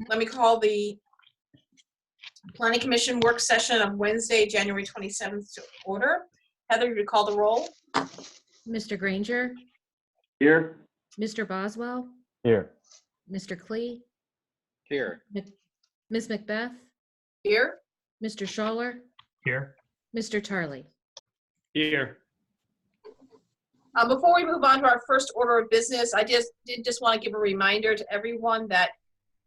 Let me call the Planning Commission work session of Wednesday, January 27th to order. Heather, you call the roll. Mr. Granger, Here. Mr. Boswell, Here. Mr. Klee, Here. Ms. Macbeth, Here. Mr. Schaller, Here. Mr. Tarley. Here. Before we move on to our first order of business, I did just want to give a reminder to everyone that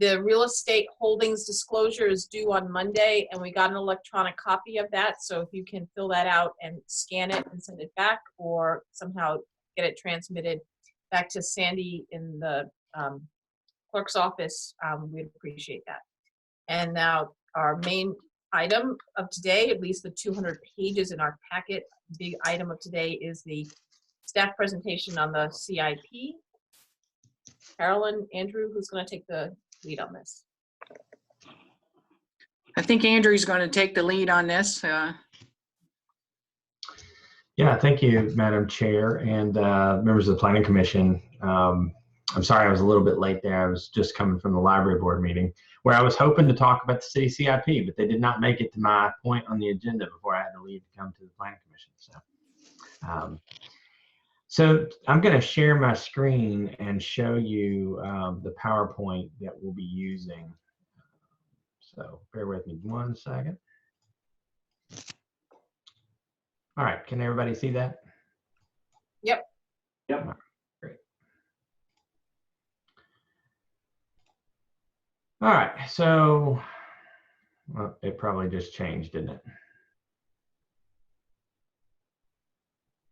the real estate holdings disclosure is due on Monday, and we got an electronic copy of that. So if you can fill that out and scan it and send it back, or somehow get it transmitted back to Sandy in the clerk's office, we'd appreciate that. And now our main item of today, at least the 200 pages in our packet, big item of today is the staff presentation on the CIP. Carolyn, Andrew, who's going to take the lead on this? I think Andrew's going to take the lead on this. Yeah, thank you, Madam Chair and members of the Planning Commission. I'm sorry I was a little bit late there. I was just coming from the library board meeting where I was hoping to talk about the city CIP, but they did not make it to my point on the agenda before I had to leave to come to the Planning Commission. So I'm going to share my screen and show you the PowerPoint that we'll be using. So bear with me 1 second. All right, can everybody see that? Yep. Yep. Right, great. All right, so well, it probably just changed, didn't it?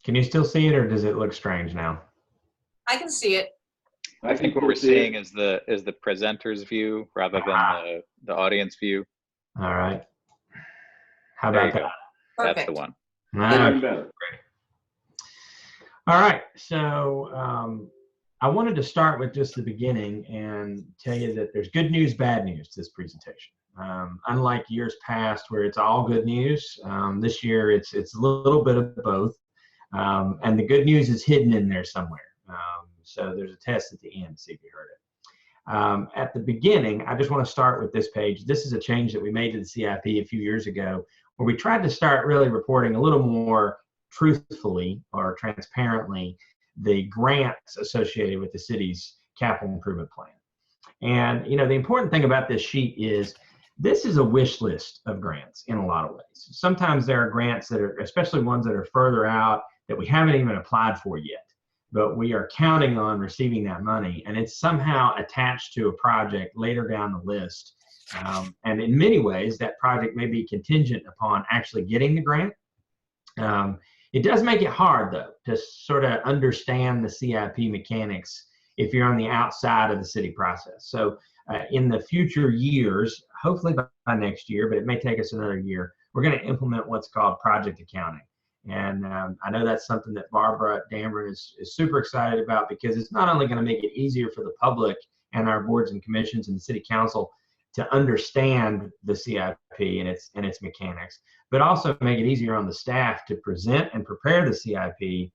Can you still see it, or does it look strange now? I can see it. I think what we're seeing is the presenter's view rather than the audience view. All right. How about that? Perfect. That's the one. All right. Even better. All right, so I wanted to start with just the beginning and tell you that there's good news, bad news to this presentation. Unlike years past where it's all good news, this year it's a little bit of both. And the good news is hidden in there somewhere. So there's a test at the end to see if you heard it. At the beginning, I just want to start with this page. This is a change that we made to the CIP a few years ago, where we tried to start really reporting a little more truthfully or transparently the grants associated with the city's capital improvement plan. And you know, the important thing about this sheet is this is a wish list of grants in a lot of ways. Sometimes there are grants that are, especially ones that are further out, that we haven't even applied for yet, but we are counting on receiving that money, and it's somehow attached to a project later down the list. And in many ways, that project may be contingent upon actually getting the grant. It does make it hard, though, to sort of understand the CIP mechanics if you're on the outside of the city process. So in the future years, hopefully by next year, but it may take us another year, we're going to implement what's called project accounting. And I know that's something that Barbara Dameron is super excited about, because it's not only going to make it easier for the public and our boards and commissions and the city council to understand the CIP and its mechanics, but also make it easier on the staff to present and prepare the CIP,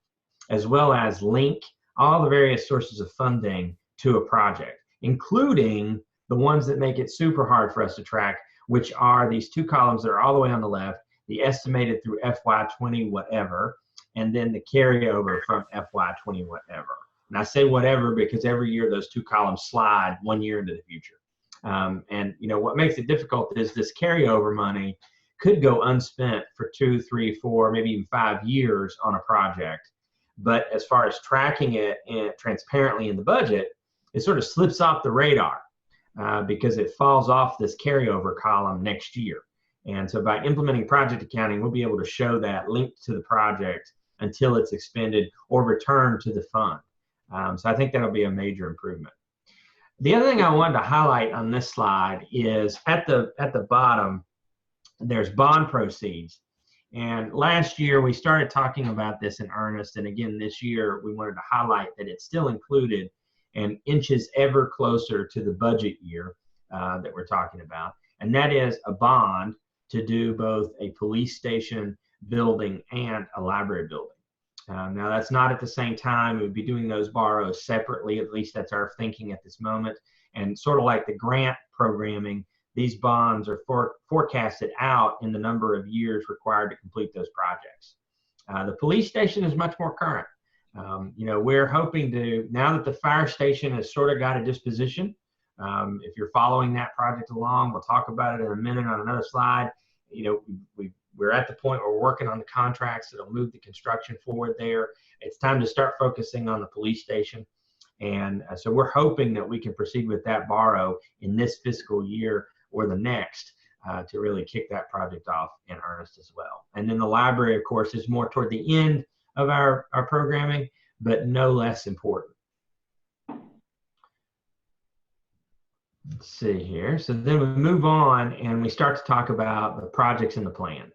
as well as link all the various sources of funding to a project, including the ones that make it super hard for us to track, which are these two columns that are all the way on the left, the estimated through FY20 whatever, and then the carryover from FY20 whatever. And I say whatever because every year those two columns slide 1 year into the future. And you know what makes it difficult is this carryover money could go unspent for 2, 3, 4, maybe even 5 years on a project. But as far as tracking it transparently in the budget, it sort of slips off the radar because it falls off this carryover column next year. And so by implementing project accounting, we'll be able to show that linked to the project until it's expended or returned to the fund. So I think that'll be a major improvement. The other thing I wanted to highlight on this slide is at the bottom, there's bond proceeds. And last year we started talking about this in earnest. And again, this year we wanted to highlight that it's still included and inches ever closer to the budget year that we're talking about. And that is a bond to do both a police station building and a library building. Now that's not at the same time. We'd be doing those borrows separately. At least that's our thinking at this moment. And sort of like the grant programming, these bonds are forecasted out in the number of years required to complete those projects. The police station is much more current. We're hoping to, now that the fire station has sort of got a disposition, if you're following that project along, we'll talk about it in a minute on another slide. We're at the point where we're working on the contracts that'll move the construction forward there. It's time to start focusing on the police station. And so we're hoping that we can proceed with that borrow in this fiscal year or the next to really kick that project off in earnest as well. And then the library, of course, is more toward the end of our programming, but no less important. Let's see here. So then we move on and we start to talk about the projects in the plan.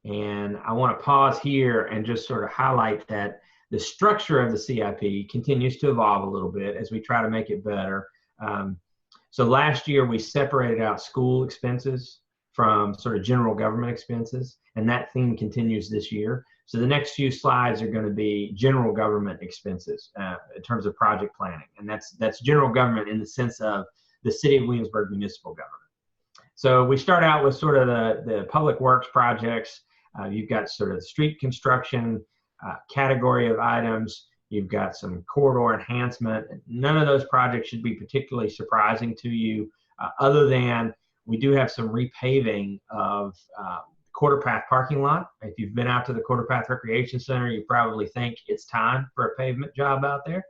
And I want to pause here and just sort of highlight that the structure of the CIP continues to evolve a little bit as we try to make it better. So last year we separated out school expenses from sort of general government expenses, and that theme continues this year. So the next few slides are going to be general government expenses in terms of project planning, and that's general government in the sense of the City of Williamsburg municipal government. So we start out with sort of the public works projects. You've got sort of the street construction category of items. You've got some corridor enhancement. None of those projects should be particularly surprising to you, other than we do have some repaving of Quarter Path parking lot. If you've been out to the Quarter Path Recreation Center, you probably think it's time for a pavement job out there.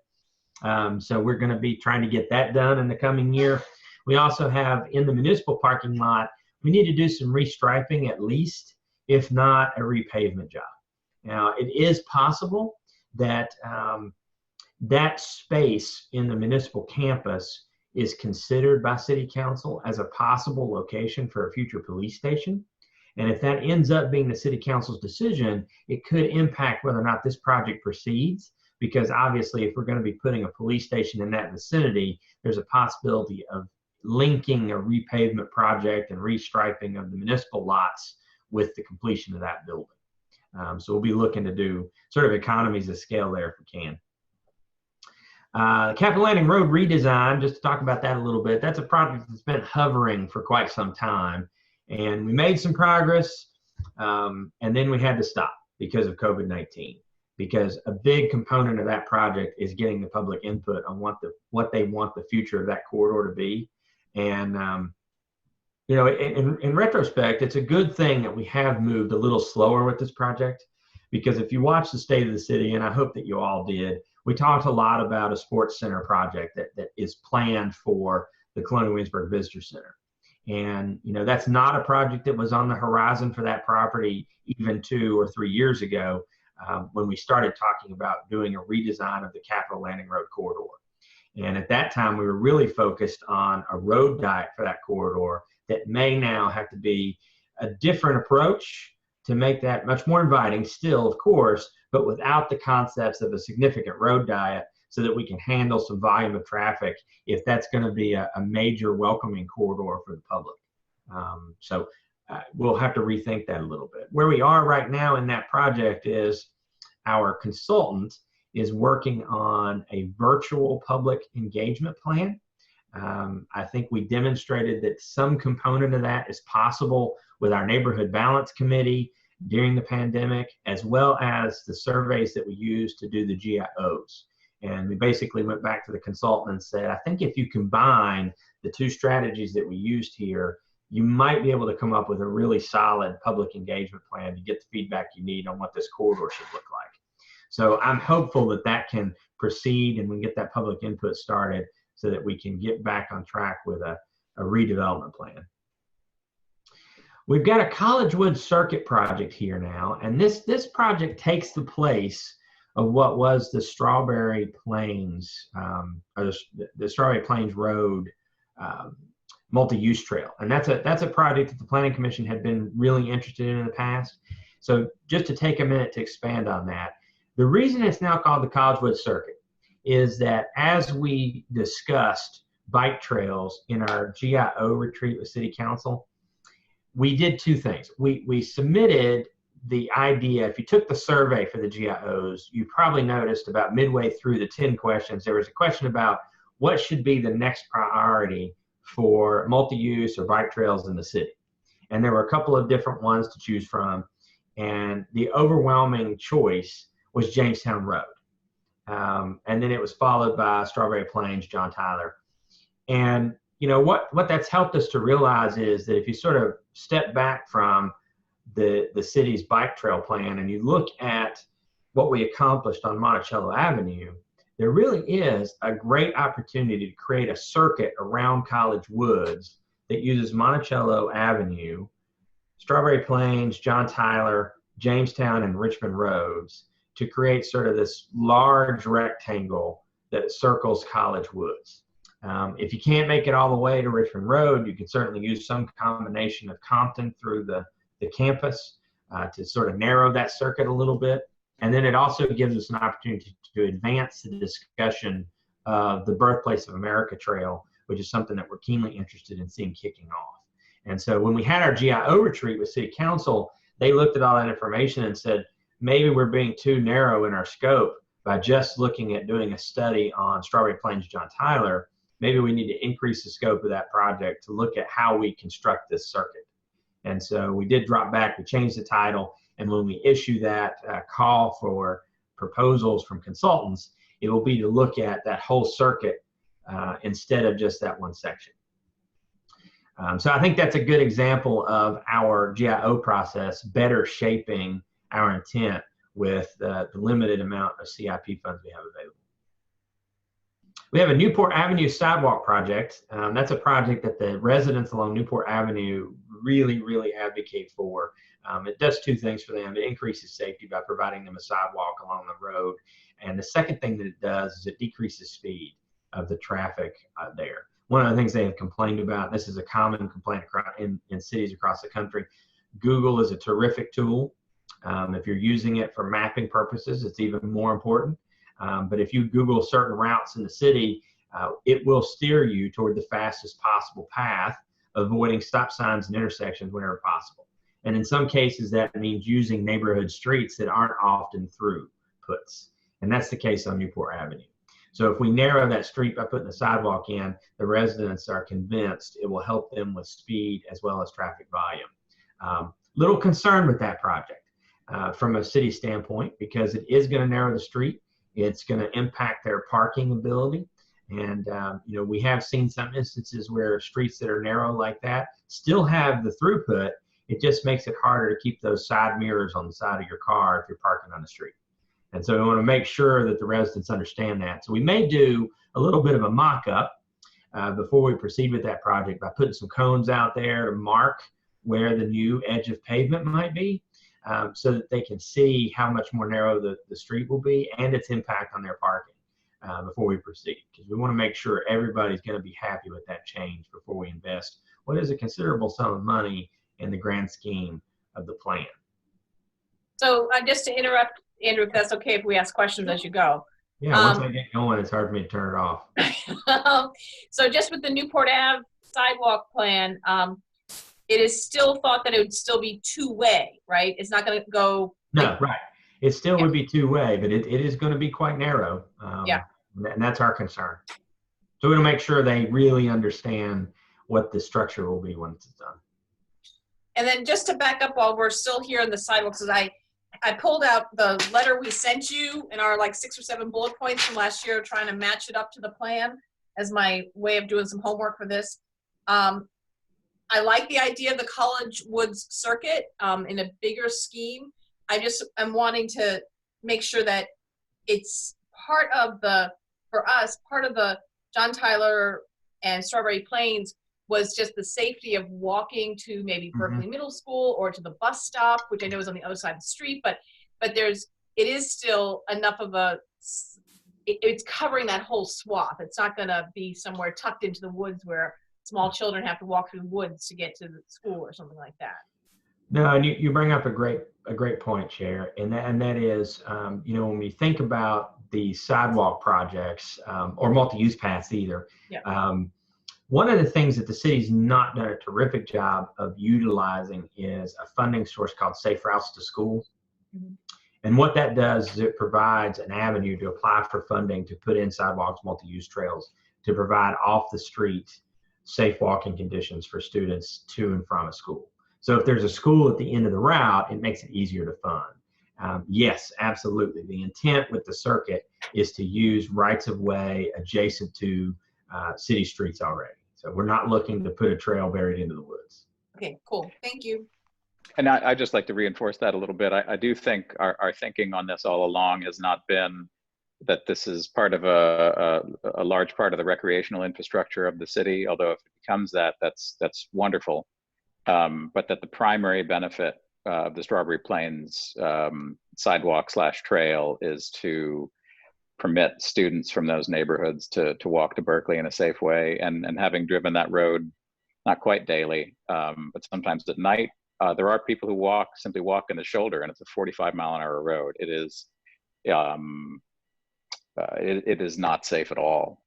So we're going to be trying to get that done in the coming year. We also have in the municipal parking lot, we need to do some restriping at least, if not a repavement job. Now, it is possible that that space in the municipal campus is considered by City Council as a possible location for a future police station. And if that ends up being the City Council's decision, it could impact whether or not this project proceeds, because obviously if we're going to be putting a police station in that vicinity, there's a possibility of linking a repavement project and restriping of the municipal lots with the completion of that building. So we'll be looking to do sort of economies of scale there if we can. Kappa Landing Road redesign, just to talk about that a little bit, that's a project that's been hovering for quite some time. And we made some progress, and then we had to stop because of COVID-19. Because a big component of that project is getting the public input on what they want the future of that corridor to be. And in retrospect, it's a good thing that we have moved a little slower with this project, because if you watch the State of the City, and I hope that you all did, we talked a lot about a sports center project that is planned for the Colonial Williamsburg Visitor Center. And, that's not a project that was on the horizon for that property even 2 or 3 years ago when we started talking about doing a redesign of the Capitol Landing Road corridor. And at that time, we were really focused on a road diet for that corridor that may now have to be a different approach to make that much more inviting still, of course, but without the concepts of a significant road diet, so that we can handle some volume of traffic if that's going to be a major welcoming corridor for the public. So we'll have to rethink that a little bit. Where we are right now in that project is our consultant is working on a virtual public engagement plan. I think we demonstrated that some component of that is possible with our Neighborhood Balance Committee during the pandemic, as well as the surveys that we use to do the GIOs. And we basically went back to the consultant and said, I think if you combine the two strategies that we used here, you might be able to come up with a really solid public engagement plan to get the feedback you need on what this corridor should look like. So I'm hopeful that that can proceed and we can get that public input started so that we can get back on track with a redevelopment plan. We've got a Collegewood Circuit project here now, and this project takes the place of what was the Strawberry Plains, or the Strawberry Plains Road multi-use trail. And that's a project that the Planning Commission had been really interested in the past. So just to take a minute to expand on that, the reason it's now called the Collegewood Circuit is that as we discussed bike trails in our GIO retreat with City Council, we did two things. We submitted the idea, if you took the survey for the GIOs, you probably noticed about midway through the 10 questions, there was a question about what should be the next priority for multi-use or bike trails in the city. And there were a couple of different ones to choose from. And the overwhelming choice was Jamestown Road. And then it was followed by Strawberry Plains, John Tyler. And you know what that's helped us to realize is that if you sort of step back from the city's bike trail plan and you look at what we accomplished on Monticello Avenue, there really is a great opportunity to create a circuit around College Woods that uses Monticello Avenue, Strawberry Plains, John Tyler, Jamestown, and Richmond roads to create sort of this large rectangle that circles College Woods. If you can't make it all the way to Richmond Road, you can certainly use some combination of Compton through the campus to sort of narrow that circuit a little bit. And then it also gives us an opportunity to advance the discussion of the Birthplace of America Trail, which is something that we're keenly interested in seeing kicking off. And so when we had our GIO retreat with City Council, they looked at all that information and said, maybe we're being too narrow in our scope by just looking at doing a study on Strawberry Plains, John Tyler. Maybe we need to increase the scope of that project to look at how we construct this circuit. And so we did drop back, we changed the title, and when we issue that call for proposals from consultants, it will be to look at that whole circuit instead of just that one section. So I think that's a good example of our GIO process better shaping our intent with the limited amount of CIP funds we have available. We have a Newport Avenue sidewalk project. That's a project that the residents along Newport Avenue really advocate for. It does two things for them. It increases safety by providing them a sidewalk along the road. And the second thing that it does is it decreases speed of the traffic there. One of the things they have complained about, this is a common complaint in cities across the country, Google is a terrific tool. If you're using it for mapping purposes, it's even more important. But if you Google certain routes in the city, it will steer you toward the fastest possible path, avoiding stop signs and intersections whenever possible. And in some cases, that means using neighborhood streets that aren't often throughputs. And that's the case on Newport Avenue. So if we narrow that street by putting a sidewalk in, the residents are convinced it will help them with speed as well as traffic volume. Little concerned with that project from a city standpoint, because it is going to narrow the street. It's going to impact their parking ability. And, you know, we have seen some instances where streets that are narrow like that still have the throughput. It just makes it harder to keep those side mirrors on the side of your car if you're parking on the street. And so we want to make sure that the residents understand that. So we may do a little bit of a mock-up before we proceed with that project by putting some cones out there to mark where the new edge of pavement might be, so that they can see how much more narrow the street will be and its impact on their parking before we proceed. Because we want to make sure everybody's going to be happy with that change before we invest what is a considerable sum of money in the grand scheme of the plan. So just to interrupt, Andrew, if that's okay if we ask questions as you go. Yeah, once I get going, it's hard for me to turn it off. So just with the Newport Ave sidewalk plan, it is still thought that it would still be two-way, right? It's not going to go. No, right. It still would be two-way, but it is going to be quite narrow. Yeah. And that's our concern. So we want to make sure they really understand what the structure will be when it's done. And then just to back up while we're still here on the sidewalks, I pulled out the letter we sent you in our like 6 or 7 bullet points from last year, trying to match it up to the plan as my way of doing some homework for this. I like the idea of the Collegewood Circuit in a bigger scheme. I'm wanting to make sure that it's part of for us, part of the John Tyler and Strawberry Plains was just the safety of walking to maybe Berkeley Middle School or to the bus stop, which I know is on the other side of the street, but it is still enough of it's covering that whole swath. It's not gonna be somewhere tucked into the woods where small children have to walk through the woods to get to the school or something like that. No, and you bring up a great point, Chair, and that is, you know, when we think about the sidewalk projects or multi-use paths either, one of the things that the city's not done a terrific job of utilizing is a funding source called Safe Routes to School. And what that does is it provides an avenue to apply for funding to put in sidewalks, multi-use trails, to provide off the street safe walking conditions for students to and from a school. So if there's a school at the end of the route, it makes it easier to fund. Yes, absolutely. The intent with the circuit is to use rights of way adjacent to city streets already. So we're not looking to put a trail buried into the woods. Okay, cool. Thank you. And I'd just like to reinforce that a little bit. I do think our thinking on this all along has not been that this is part of a large part of the recreational infrastructure of the city, although if it becomes that, that's wonderful. But that the primary benefit of the Strawberry Plains sidewalk / trail is to permit students from those neighborhoods to walk to Berkeley in a safe way. And having driven that road, not quite daily, but sometimes at night, there are people who simply walk in the shoulder, and it's a 45-mile-an-hour road. It is not safe at all.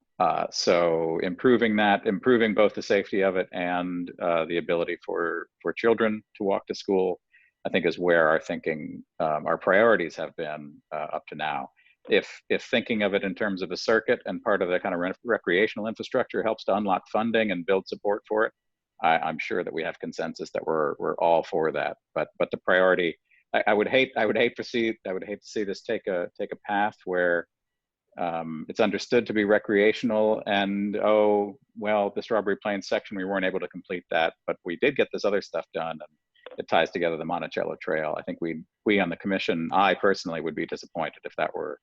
So improving both the safety of it and the ability for children to walk to school, I think is where our thinking, our priorities have been up to now. If thinking of it in terms of a circuit and part of the kind of recreational infrastructure helps to unlock funding and build support for it, I'm sure that we have consensus that we're all for that. But the priority, I would hate to see this take a path where it's understood to be recreational, and oh well, the Strawberry Plains section, we weren't able to complete that, but we did get this other stuff done, and it ties together the Monticello Trail. I think we on the commission, I personally would be disappointed if that were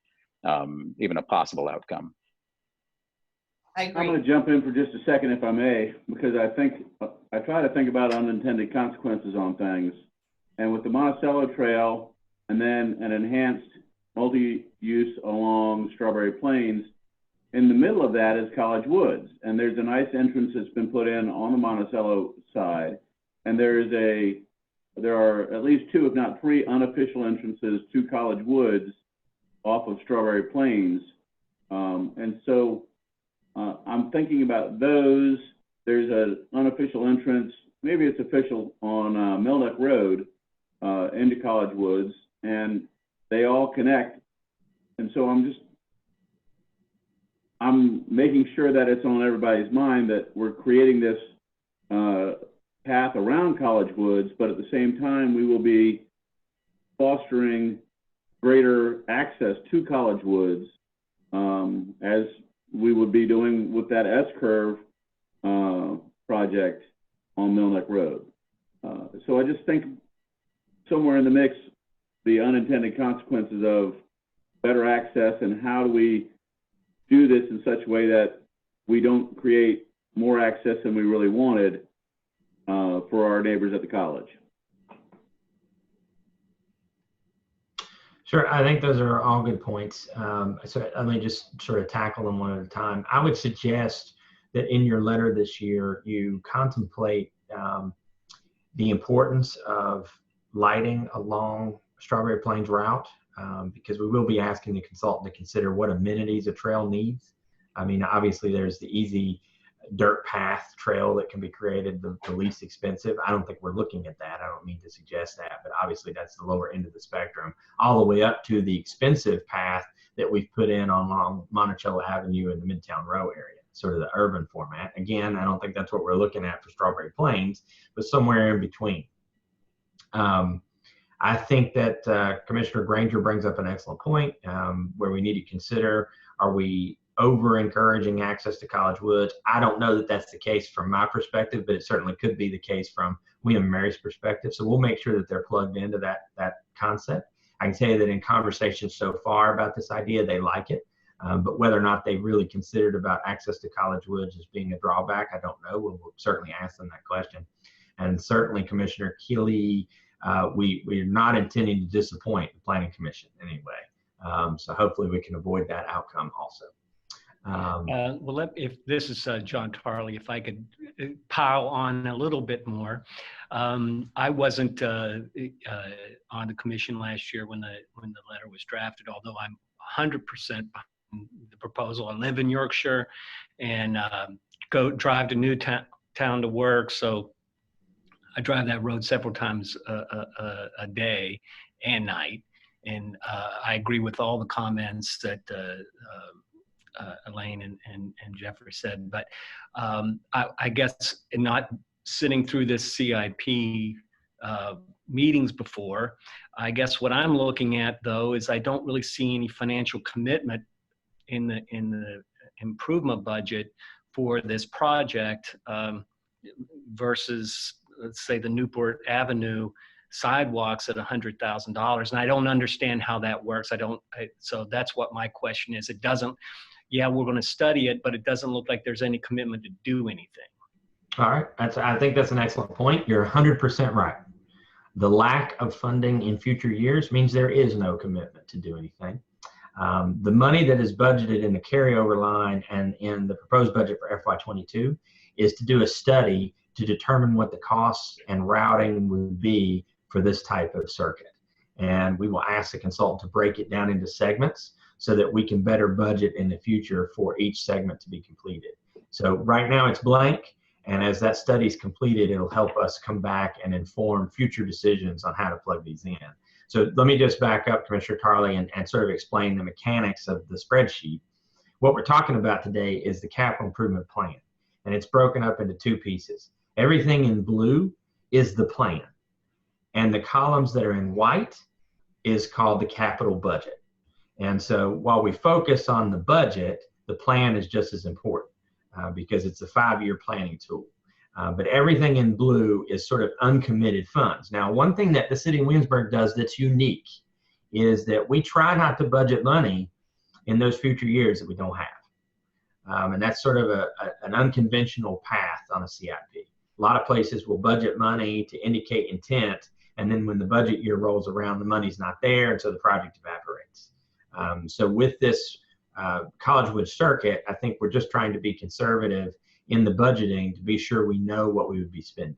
even a possible outcome. I I'm agree. going to jump in for just a second, if I may, because I try to think about unintended consequences on things. And with the Monticello Trail and then an enhanced multi-use along Strawberry Plains, in the middle of that is College Woods. And there's a nice entrance that's been put in on the Monticello side. And there are at least 2, if not 3, unofficial entrances to College Woods off of Strawberry Plains. And so I'm thinking about those. There's an unofficial entrance, maybe it's official, on Millneck Road into College Woods, and they all connect. And so I'm making sure that it's on everybody's mind that we're creating this path around College Woods, but at the same time, we will be fostering greater access to College Woods as we would be doing with that S-curve project on Millneck Road. So I just think somewhere in the mix, the unintended consequences of better access and how do we do this in such a way that we don't create more access than we really wanted for our neighbors at the college. Sure, I think those are all good points. So let me just sort of tackle them one at a time. I would suggest that in your letter this year, you contemplate the importance of lighting along Strawberry Plains route, because we will be asking the consultant to consider what amenities a trail needs. I mean, obviously there's the easy dirt path trail that can be created, the least expensive. I don't think we're looking at that. I don't mean to suggest that, but obviously that's the lower end of the spectrum, all the way up to the expensive path that we've put in along Monticello Avenue in the Midtown Row area, sort of the urban format. Again, I don't think that's what we're looking at for Strawberry Plains, but somewhere in between. I think that Commissioner Granger brings up an excellent point where we need to consider, are we over encouraging access to College Woods? I don't know that that's the case from my perspective, but it certainly could be the case from William and Mary's perspective. So we'll make sure that they're plugged into that concept. I can tell you that in conversations so far about this idea, they like it. But whether or not they really considered about access to College Woods as being a drawback, I don't know. We'll certainly ask them that question. And certainly, Commissioner Keeley, we're not intending to disappoint the Planning Commission anyway. So hopefully we can avoid that outcome also. Well, if this is John Tarley, if I could pile on a little bit more. I wasn't on the commission last year when the letter was drafted, although I'm 100% behind the proposal. I live in Yorkshire and drive to Newtown to work, so I drive that road several times a day and night. And I agree with all the comments that Elaine and Jeffrey said. But I guess not sitting through this CIP meetings before, I guess what I'm looking at though is I don't really see any financial commitment in the improvement budget for this project versus, let's say, the Newport Avenue sidewalks at $100,000. And I don't understand how that works. So that's what my question is. It doesn't, yeah, we're going to study it, but it doesn't look like there's any commitment to do anything. All right. I think that's an excellent point. You're 100% right. The lack of funding in future years means there is no commitment to do anything. The money that is budgeted in the carryover line and in the proposed budget for FY22 is to do a study to determine what the costs and routing would be for this type of circuit. And we will ask the consultant to break it down into segments so that we can better budget in the future for each segment to be completed. So right now it's blank. And as that study is completed, it'll help us come back and inform future decisions on how to plug these in. So let me just back up, Commissioner Tarley, and sort of explain the mechanics of the spreadsheet. What we're talking about today is the capital improvement plan, and it's broken up into two pieces. Everything in blue is the plan, and the columns that are in white is called the capital budget. And so while we focus on the budget, the plan is just as important because it's a 5-year planning tool. But everything in blue is sort of uncommitted funds. Now, one thing that the city of Williamsburg does that's unique is that we try not to budget money in those future years that we don't have. And that's sort of an unconventional path on a CIP. A lot of places will budget money to indicate intent, and then when the budget year rolls around, the money's not there, and so the project evaporates. So with this Collegewood Circuit, I think we're just trying to be conservative in the budgeting to be sure we know what we would be spending.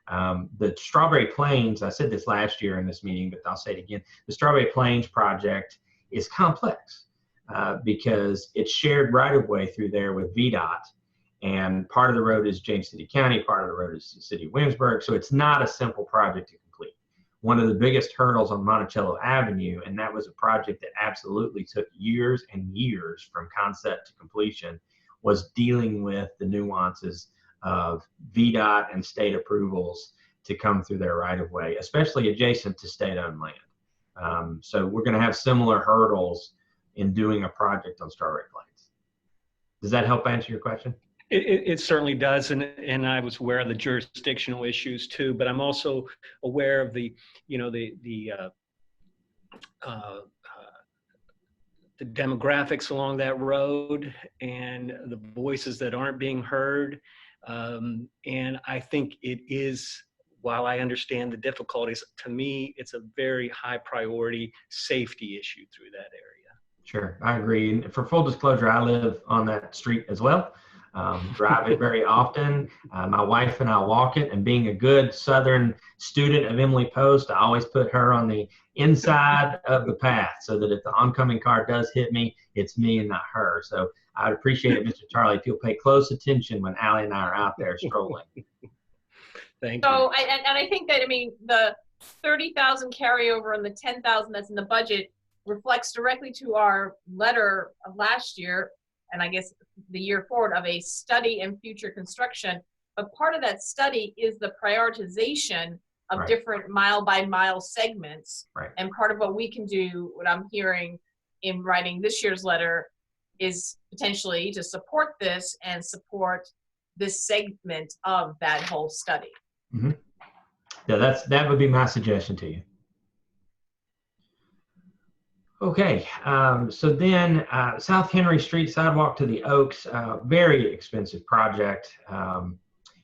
The Strawberry Plains, I said this last year in this meeting, but I'll say it again, the Strawberry Plains project is complex because it's shared right-of-way through there with VDOT, and part of the road is James City County, part of the road is the city of Williamsburg, so it's not a simple project to complete. One of the biggest hurdles on Monticello Avenue, and that was a project that absolutely took years and years from concept to completion, was dealing with the nuances of VDOT and state approvals to come through their right-of-way, especially adjacent to state-owned land. So we're going to have similar hurdles in doing a project on Strawberry Plains. Does that help answer your question? It certainly does, and I was aware of the jurisdictional issues too, but I'm also aware of the demographics along that road and the voices that aren't being heard. And I think it is, while I understand the difficulties, to me, it's a very high priority safety issue through that area. Sure, I agree. And for full disclosure, I live on that street as well. Drive it very often. My wife and I walk it, and being a good Southern student of Emily Post, I always put her on the inside of the path so that if the oncoming car does hit me, it's me and not her. So I'd appreciate it, Mr. Charlie, if you'll pay close attention when Allie and I are out there strolling. Thank So, you. and I think that, I mean, the 30,000 carryover and the 10,000 that's in the budget reflects directly to our letter of last year, and I guess the year forward, of a study and future construction. But part of that study is the prioritization of Right. different mile by mile segments. Right. And part of what we can do, what I'm hearing in writing this year's letter, is potentially to support this and support this segment of that whole study. Mm-hmm. Yeah, that would be my suggestion to you. Okay, so then South Henry Street sidewalk to the Oaks, very expensive project.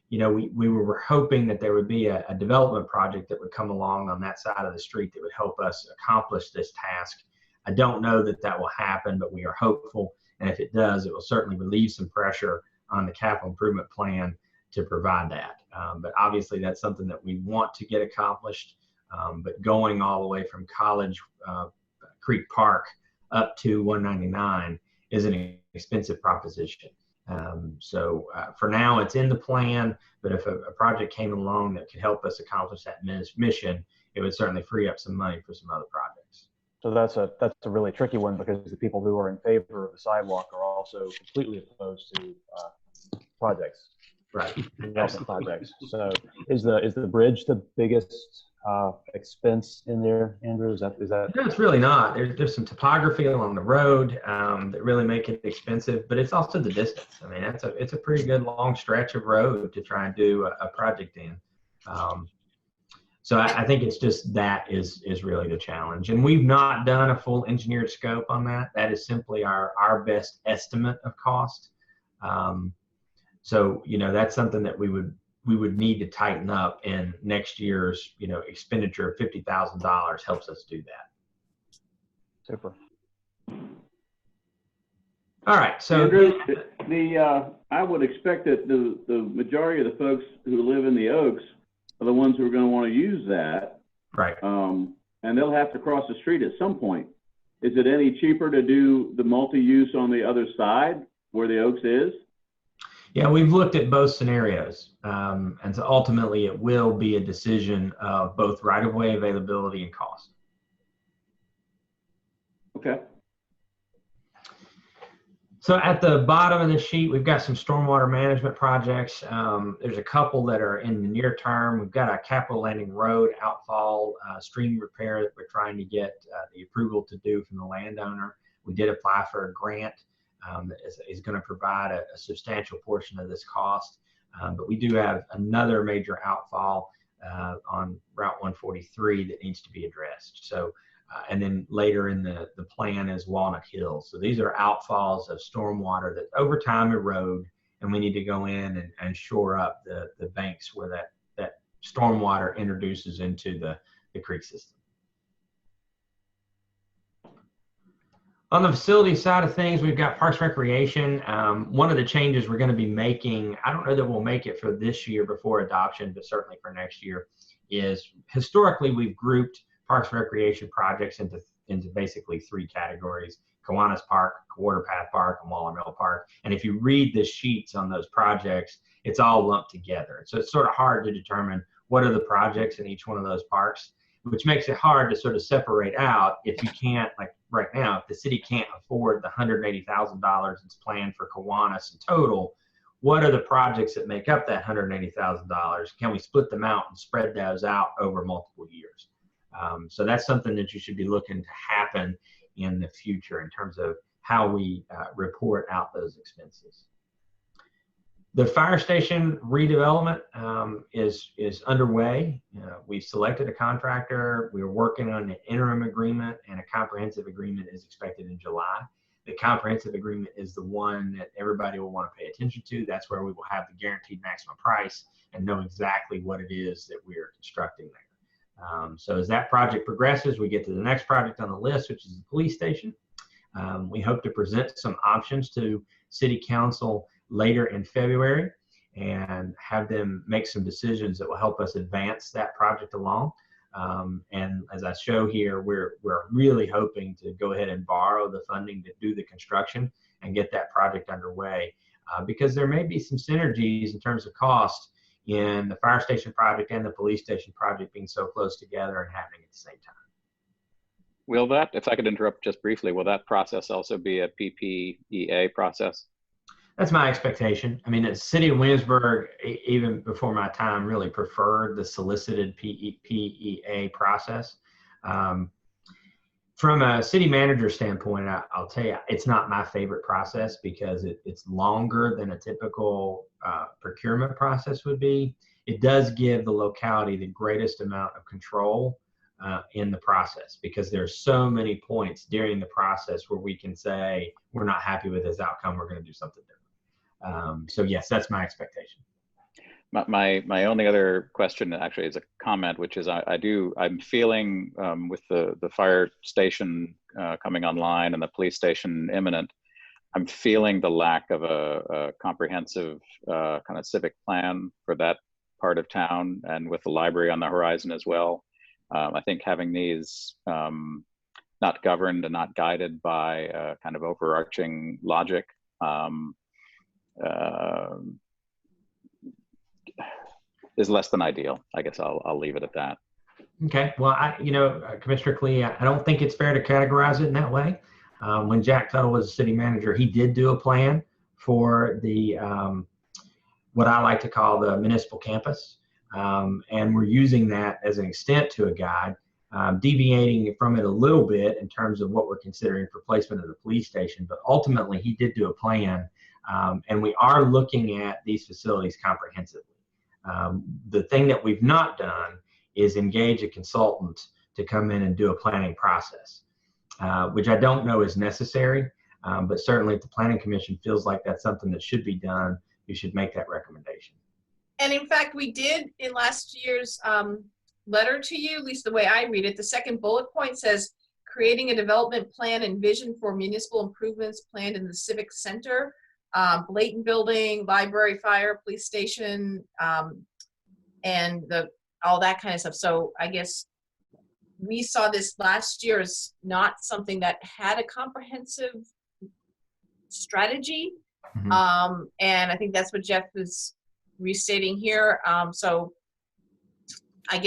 You know, we were hoping that there would be a development project that would come along on that side of the street that would help us accomplish this task. I don't know that that will happen, but we are hopeful. And if it does, it will certainly relieve some pressure on the capital improvement plan to provide that. But obviously that's something that we want to get accomplished. But going all the way from College Creek Park up to 199 is an expensive proposition. So for now, it's in the plan, but if a project came along that could help us accomplish that mission, it would certainly free up some money for some other projects. So that's a really tricky one because the people who are in favor of the sidewalk are also completely opposed to projects, Right. development projects. So is the bridge the biggest expense in there, Andrew? Is that? No, it's really not. There's some topography along the road that really make it expensive, but it's also the distance. I mean, it's a pretty good long stretch of road to try and do a project in. So I think it's just that is really the challenge. And we've not done a full engineered scope on that. That is simply our best estimate of cost. So, that's something that we would need to tighten up, and next year's, expenditure of $50,000 helps us do that. Super. All right. So Andrew, I would expect that the majority of the folks who live in the Oaks are the ones who are going to want to use that. right. And they'll have to cross the street at some point. Is it any cheaper to do the multi-use on the other side where the Oaks is? Yeah, we've looked at both scenarios. And so ultimately it will be a decision of both right-of-way availability and cost. Okay. So at the bottom of the sheet, we've got some stormwater management projects. There's a couple that are in the near term. We've got a Kappa Landing Road outfall stream repair that we're trying to get the approval to do from the landowner. We did apply for a grant that is going to provide a substantial portion of this cost. But we do have another major outfall on Route 143 that needs to be addressed. So and then later in the plan is Walnut Hills. So these are outfalls of stormwater that over time erode, and we need to go in and shore up the banks where that stormwater introduces into the creek system. On the facility side of things, we've got Parks Recreation. One of the changes we're going to be making, I don't know that we'll make it for this year before adoption, but certainly for next year, is historically we've grouped Parks Recreation projects into basically three categories: Kiwanis Park, Water Path Park, and Waller Mill Park. And if you read the sheets on those projects, it's all lumped together. So it's sort of hard to determine what are the projects in each one of those parks, which makes it hard to sort of separate out if you can't, like right now, if the city can't afford the $180,000 it's planned for Kiwanis in total, what are the projects that make up that $180,000? Can we split them out and spread those out over multiple years? So that's something that you should be looking to happen in the future in terms of how we report out those expenses. The fire station redevelopment is underway. We've selected a contractor. We're working on an interim agreement, and a comprehensive agreement is expected in July. The comprehensive agreement is the one that everybody will want to pay attention to. That's where we will have the guaranteed maximum price and know exactly what it is that we are constructing there. So as that project progresses, we get to the next project on the list, which is the police station. We hope to present some options to City Council later in February and have them make some decisions that will help us advance that project along. And as I show here, we're really hoping to go ahead and borrow the funding to do the construction and get that project underway because there may be some synergies in terms of cost in the fire station project and the police station project being so close together and happening at the same time. Will that, if I could interrupt just briefly, will that process also be a PPEA process? That's my expectation. I mean, the city of Williamsburg, even before my time, really preferred the solicited PPEA process. From a city manager standpoint, I'll tell you, it's not my favorite process because it's longer than a typical procurement process would be. It does give the locality the greatest amount of control in the process because there's so many points during the process where we can say, we're not happy with this outcome, we're going to do something different. So yes, that's my expectation. My only other question actually is a comment, which is I'm feeling with the fire station coming online and the police station imminent, I'm feeling the lack of a comprehensive kind of civic plan for that part of town, and with the library on the horizon as well. I think having these not governed and not guided by kind of overarching logic is less than ideal. I guess I'll leave it at that. Okay. Well, Commissioner Klee, I don't think it's fair to categorize it in that way. When Jack Tuttle was city manager, he did do a plan for the what I like to call the municipal campus, and we're using that as an extent to a guide, deviating from it a little bit in terms of what we're considering for placement of the police station. But ultimately, he did do a plan, and we are looking at these facilities comprehensively. The thing that we've not done is engage a consultant to come in and do a planning process, which I don't know is necessary, but certainly if the Planning Commission feels like that's something that should be done, you should make that recommendation. And in fact, we did in last year's letter to you, at least the way I read it, the second bullet point says, creating a development plan and vision for municipal improvements planned in the Civic Center, Blayton Building, library, fire, police station, and all that kind of stuff. So I guess we saw this last year as not something that had a comprehensive strategy. Mm-hmm. And I think that's what Jeff is restating here. So I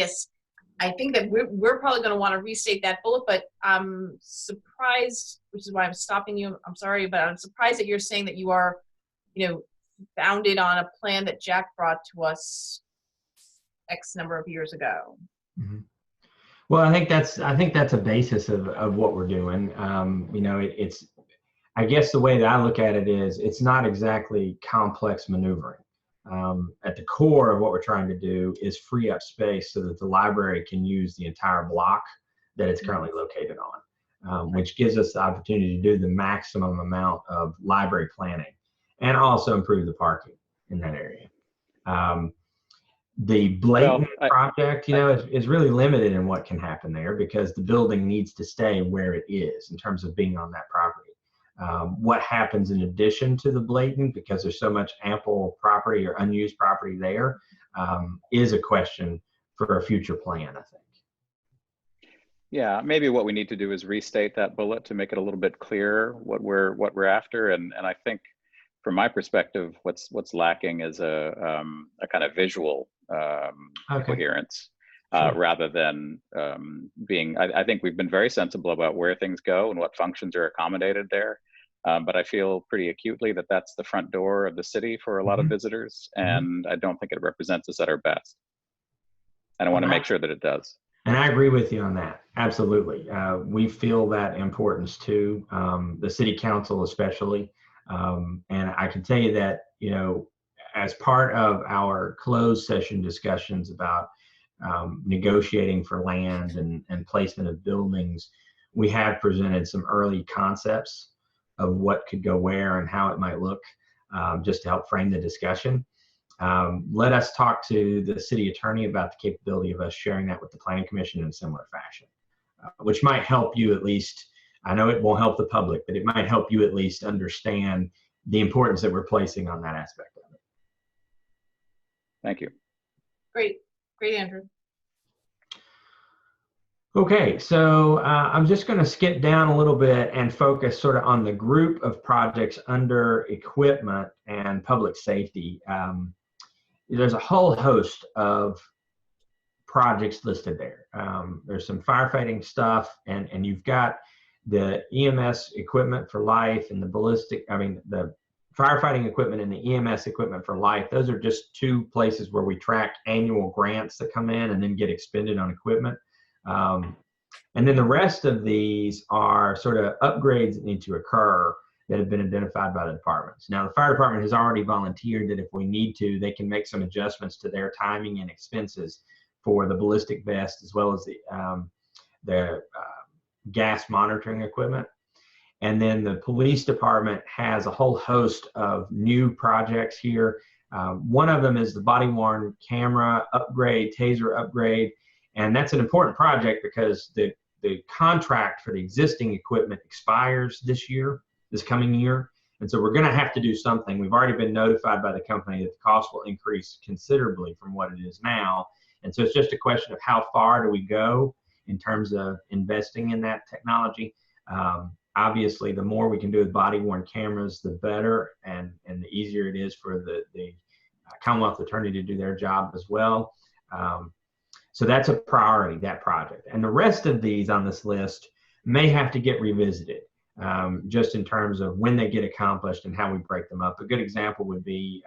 think that we're probably going to want to restate that bullet, but I'm surprised, which is why I'm stopping you. I'm sorry, but I'm surprised that you're saying that you are, founded on a plan that Jack brought to us X number of years ago. Mm-hmm. Well, I think that's a basis of what we're doing. It's I guess the way that I look at it is it's not exactly complex maneuvering. At the core of what we're trying to do is free up space so that the library can use the entire block that it's currently located on, which gives us the opportunity to do the maximum amount of library planning and also improve the parking in that area. The Blayton project, is really limited in what can happen there because the building needs to stay where it is in terms of being on that property. What happens in addition to the Blayton, because there's so much ample property or unused property there, is a question for a future plan, I think. Yeah, maybe what we need to do is restate that bullet to make it a little bit clearer what we're after. And I think from my perspective, what's lacking is a kind of visual coherence. Sure. Rather than being, I think we've been very sensible about where things go and what functions are accommodated there. But I feel pretty acutely that that's the front door of the city for a lot of visitors. And I don't think it represents us at our best. And I want to make sure that it does. And I agree with you on that. Absolutely. We feel that importance too, the city council especially. And I can tell you that, as part of our closed session discussions about negotiating for land and placement of buildings, we have presented some early concepts of what could go where and how it might look, just to help frame the discussion. Let us talk to the city attorney about the capability of us sharing that with the Planning Commission in a similar fashion, which might help you at least. I know it won't help the public, but it might help you at least understand the importance that we're placing on that aspect of it. Thank you. Great, Andrew. Okay, so I'm just going to skip down a little bit and focus sort of on the group of projects under equipment and public safety. There's a whole host of projects listed there. There's some firefighting stuff, and you've got the EMS equipment for life and the firefighting equipment and the EMS equipment for life. Those are just two places where we track annual grants that come in and then get expended on equipment. And then the rest of these are sort of upgrades that need to occur that have been identified by the departments. Now, the fire department has already volunteered that if we need to, they can make some adjustments to their timing and expenses for the ballistic vest as well as the gas monitoring equipment. And then the police department has a whole host of new projects here. One of them is the body-worn camera upgrade, taser upgrade. And that's an important project because the contract for the existing equipment expires this coming year. And so we're going to have to do something. We've already been notified by the company that the cost will increase considerably from what it is now. And so it's just a question of how far do we go in terms of investing in that technology. Obviously, the more we can do with body-worn cameras, the better, and the easier it is for the Commonwealth Attorney to do their job as well. So that's a priority, that project. And the rest of these on this list may have to get revisited, just in terms of when they get accomplished and how we break them up. A good example would be,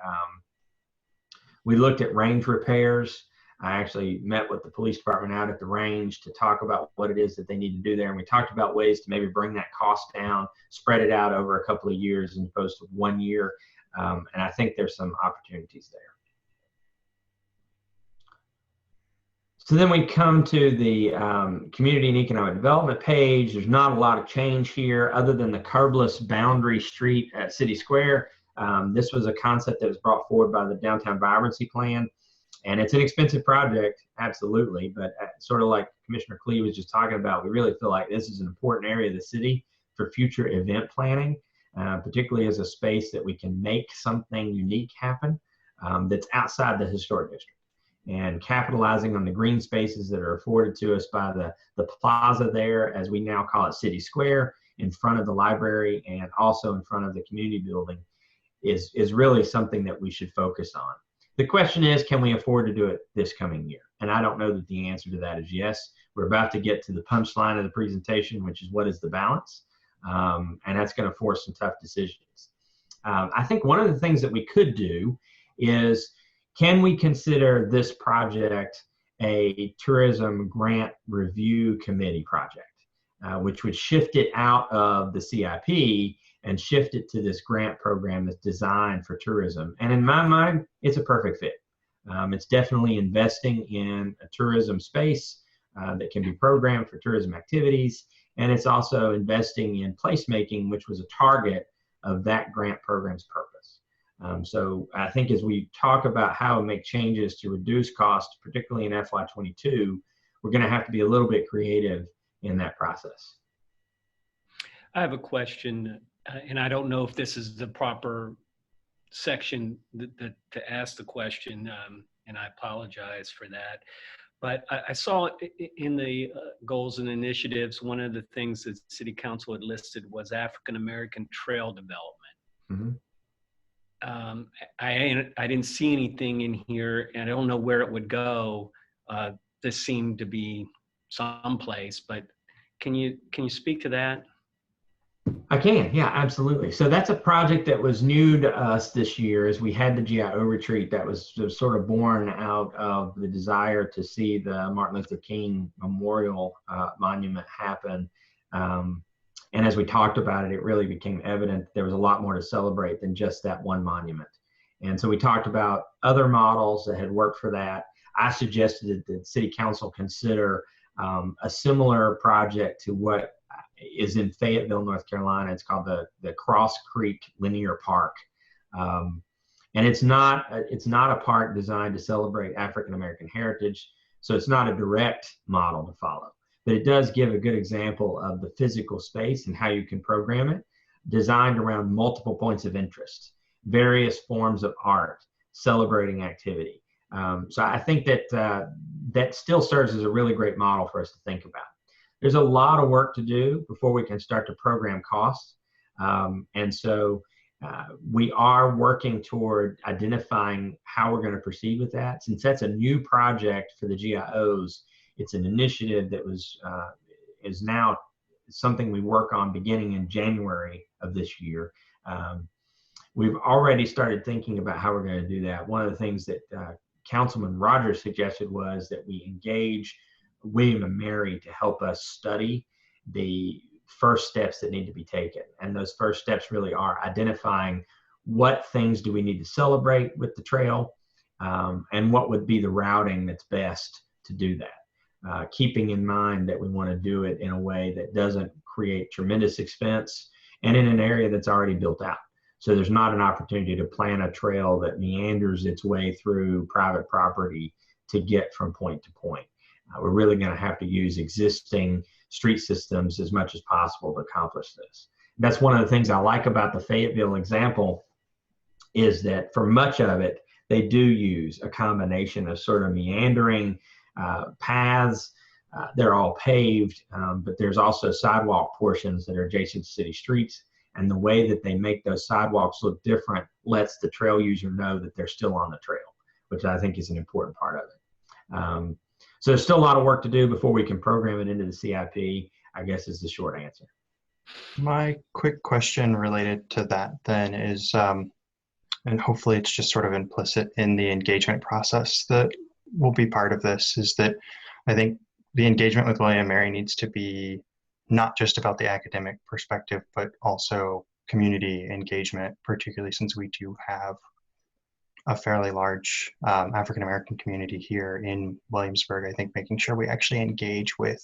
we looked at range repairs. I actually met with the police department out at the range to talk about what it is that they need to do there. And we talked about ways to maybe bring that cost down, spread it out over a couple of years as opposed to 1 year. And I think there's some opportunities there. So then we come to the community and economic development page. There's not a lot of change here other than the curbless boundary street at City Square. This was a concept that was brought forward by the Downtown Vibrancy Plan. And it's an expensive project, absolutely. But sort of like Commissioner Klee was just talking about, we really feel like this is an important area of the city for future event planning, particularly as a space that we can make something unique happen that's outside the historic district. And capitalizing on the green spaces that are afforded to us by the plaza there, as we now call it City Square, in front of the library and also in front of the community building, is really something that we should focus on. The question is, can we afford to do it this coming year? And I don't know that the answer to that is yes. We're about to get to the punchline of the presentation, which is what is the balance? And that's going to force some tough decisions. I think one of the things that we could do is, can we consider this project a tourism grant review committee project, which would shift it out of the CIP and shift it to this grant program that's designed for tourism? And in my mind, it's a perfect fit. It's definitely investing in a tourism space that can be programmed for tourism activities. And it's also investing in placemaking, which was a target of that grant program's purpose. So I think as we talk about how to make changes to reduce costs, particularly in FY22, we're going to have to be a little bit creative in that process. I have a question, and I don't know if this is the proper section to ask the question, and I apologize for that. But I saw in the goals and initiatives, one of the things that City Council had listed was African American trail development. Mm-hmm. I didn't see anything in here, and I don't know where it would go. This seemed to be someplace, but can you speak to that? I can, yeah, absolutely. So that's a project that was new to us this year as we had the GIO retreat that was sort of born out of the desire to see the Martin Luther King Memorial Monument happen. And as we talked about it, it really became evident there was a lot more to celebrate than just that one monument. And so we talked about other models that had worked for that. I suggested that the City Council consider a similar project to what is in Fayetteville, North Carolina. It's called the Cross Creek Linear Park. And it's not a park designed to celebrate African American heritage, so it's not a direct model to follow. But it does give a good example of the physical space and how you can program it, designed around multiple points of interest, various forms of art, celebrating activity. So I think that that still serves as a really great model for us to think about. There's a lot of work to do before we can start to program costs. And so we are working toward identifying how we're going to proceed with that. Since that's a new project for the GIOs, it's an initiative that is now something we work on beginning in January of this year. We've already started thinking about how we're going to do that. One of the things that Councilman Rogers suggested was that we engage William and Mary to help us study the first steps that need to be taken. And those first steps really are identifying what things do we need to celebrate with the trail, and what would be the routing that's best to do that. Keeping in mind that we want to do it in a way that doesn't create tremendous expense and in an area that's already built out. So there's not an opportunity to plan a trail that meanders its way through private property to get from point to point. We're really going to have to use existing street systems as much as possible to accomplish this. That's one of the things I like about the Fayetteville example, is that for much of it, they do use a combination of sort of meandering paths. They're all paved, but there's also sidewalk portions that are adjacent to city streets. And the way that they make those sidewalks look different lets the trail user know that they're still on the trail, which I think is an important part of it. So there's still a lot of work to do before we can program it into the CIP, I guess is the short answer. My quick question related to that then is, and hopefully it's just sort of implicit in the engagement process that will be part of this, is that I think the engagement with William & Mary needs to be not just about the academic perspective, but also community engagement, particularly since we do have a fairly large African-American community here in Williamsburg. I think making sure we actually engage with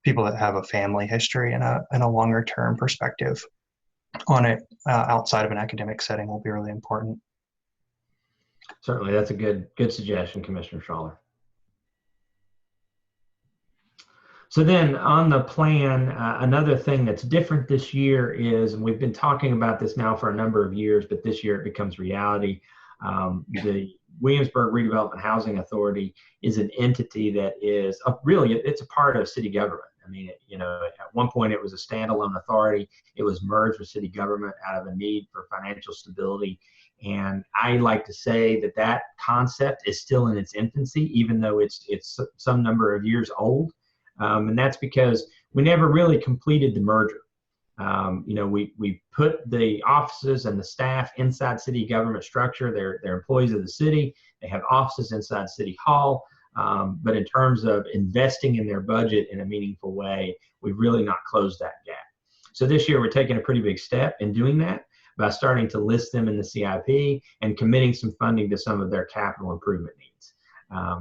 people that have a family history and a longer term perspective on it outside of an academic setting will be really important. Certainly, that's a good suggestion, Commissioner Schaller. So then on the plan, another thing that's different this year is, and we've been talking about this now for a number of years, but this year it becomes reality. The Williamsburg Redevelopment Housing Authority is an entity that is really, it's a part of city government. I mean, at one point it was a standalone authority. It was merged with city government out of a need for financial stability. And I like to say that that concept is still in its infancy, even though it's some number of years old. And that's because we never really completed the merger. We put the offices and the staff inside city government structure. They're employees of the city. They have offices inside City Hall. But in terms of investing in their budget in a meaningful way, we've really not closed that gap. So this year we're taking a pretty big step in doing that by starting to list them in the CIP and committing some funding to some of their capital improvement needs.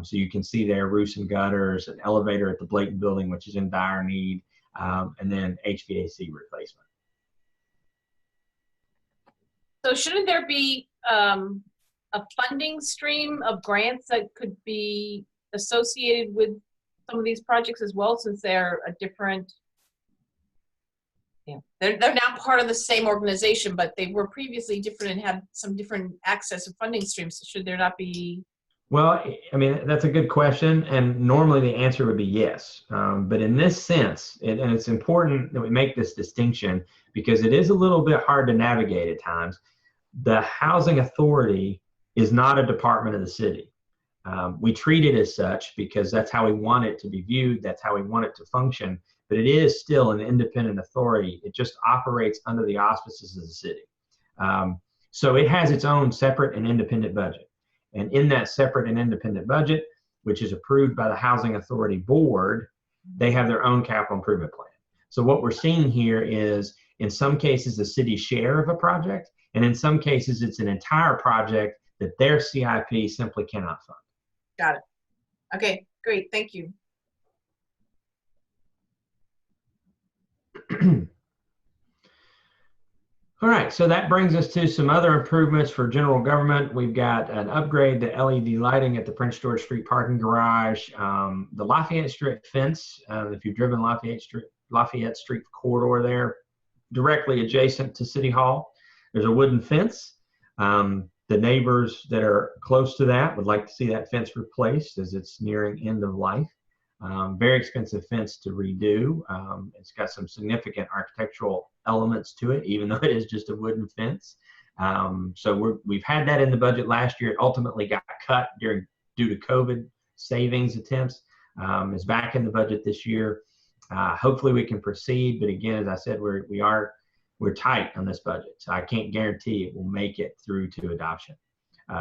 So you can see there roofs and gutters, an elevator at the Blayton building, which is in dire need, and then HVAC replacement. So shouldn't there be a funding stream of grants that could be associated with some of these projects as well, since they're a different, they're now part of the same organization, but they were previously different and had some different access of funding streams. So should there not be? Well, I mean, that's a good question. And normally the answer would be yes. But in this sense, and it's important that we make this distinction because it is a little bit hard to navigate at times. The housing authority is not a department of the city. We treat it as such because that's how we want it to be viewed. That's how we want it to function. But it is still an independent authority. It just operates under the auspices of the city. So it has its own separate and independent budget. And in that separate and independent budget, which is approved by the Housing Authority Board, they have their own capital improvement plan. So what we're seeing here is, in some cases, the city's share of a project, and in some cases, it's an entire project that their CIP simply cannot fund. Got it. Okay, great. Thank you. All right, so that brings us to some other improvements for general government. We've got an upgrade to LED lighting at the Prince George Street parking garage. The Lafayette Street fence, if you've driven Lafayette Street corridor there, directly adjacent to City Hall, there's a wooden fence. The neighbors that are close to that would like to see that fence replaced as it's nearing end of life. Very expensive fence to redo. It's got some significant architectural elements to it, even though it is just a wooden fence. So we've had that in the budget last year. It ultimately got cut due to COVID savings attempts. It's back in the budget this year. Hopefully we can proceed, but again, as I said, we're tight on this budget, so I can't guarantee it will make it through to adoption.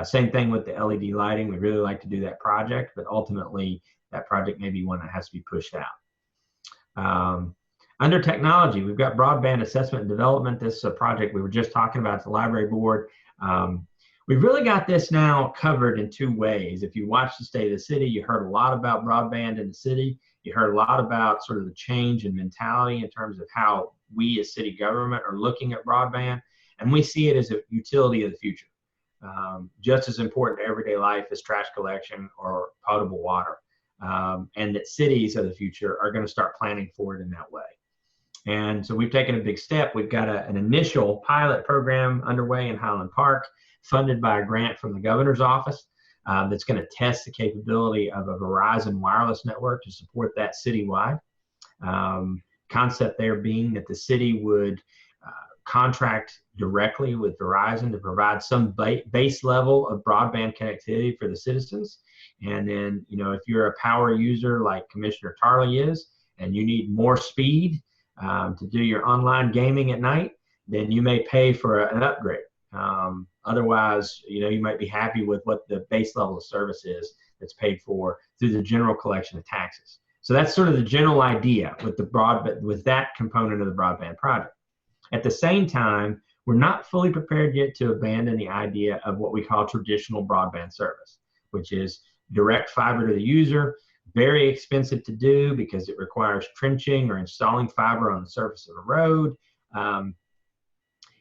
Same thing with the LED lighting. We really like to do that project, but ultimately that project may be one that has to be pushed out. Under technology, we've got broadband assessment and development. This is a project we were just talking about at the library board. We've really got this now covered in two ways. If you watch the State of the City, you heard a lot about broadband in the city. You heard a lot about sort of the change in mentality in terms of how we as city government are looking at broadband, and we see it as a utility of the future. Just as important to everyday life as trash collection or potable water. And that cities of the future are going to start planning for it in that way. And so we've taken a big step. We've got an initial pilot program underway in Highland Park, funded by a grant from the governor's office, that's going to test the capability of a Verizon wireless network to support that citywide. Concept there being that the city would contract directly with Verizon to provide some base level of broadband connectivity for the citizens. And then, if you're a power user like Commissioner Tarley is, and you need more speed to do your online gaming at night, then you may pay for an upgrade. Otherwise, you might be happy with what the base level of service is that's paid for through the general collection of taxes. So that's sort of the general idea with with that component of the broadband project. At the same time, we're not fully prepared yet to abandon the idea of what we call traditional broadband service, which is direct fiber to the user, very expensive to do because it requires trenching or installing fiber on the surface of a road.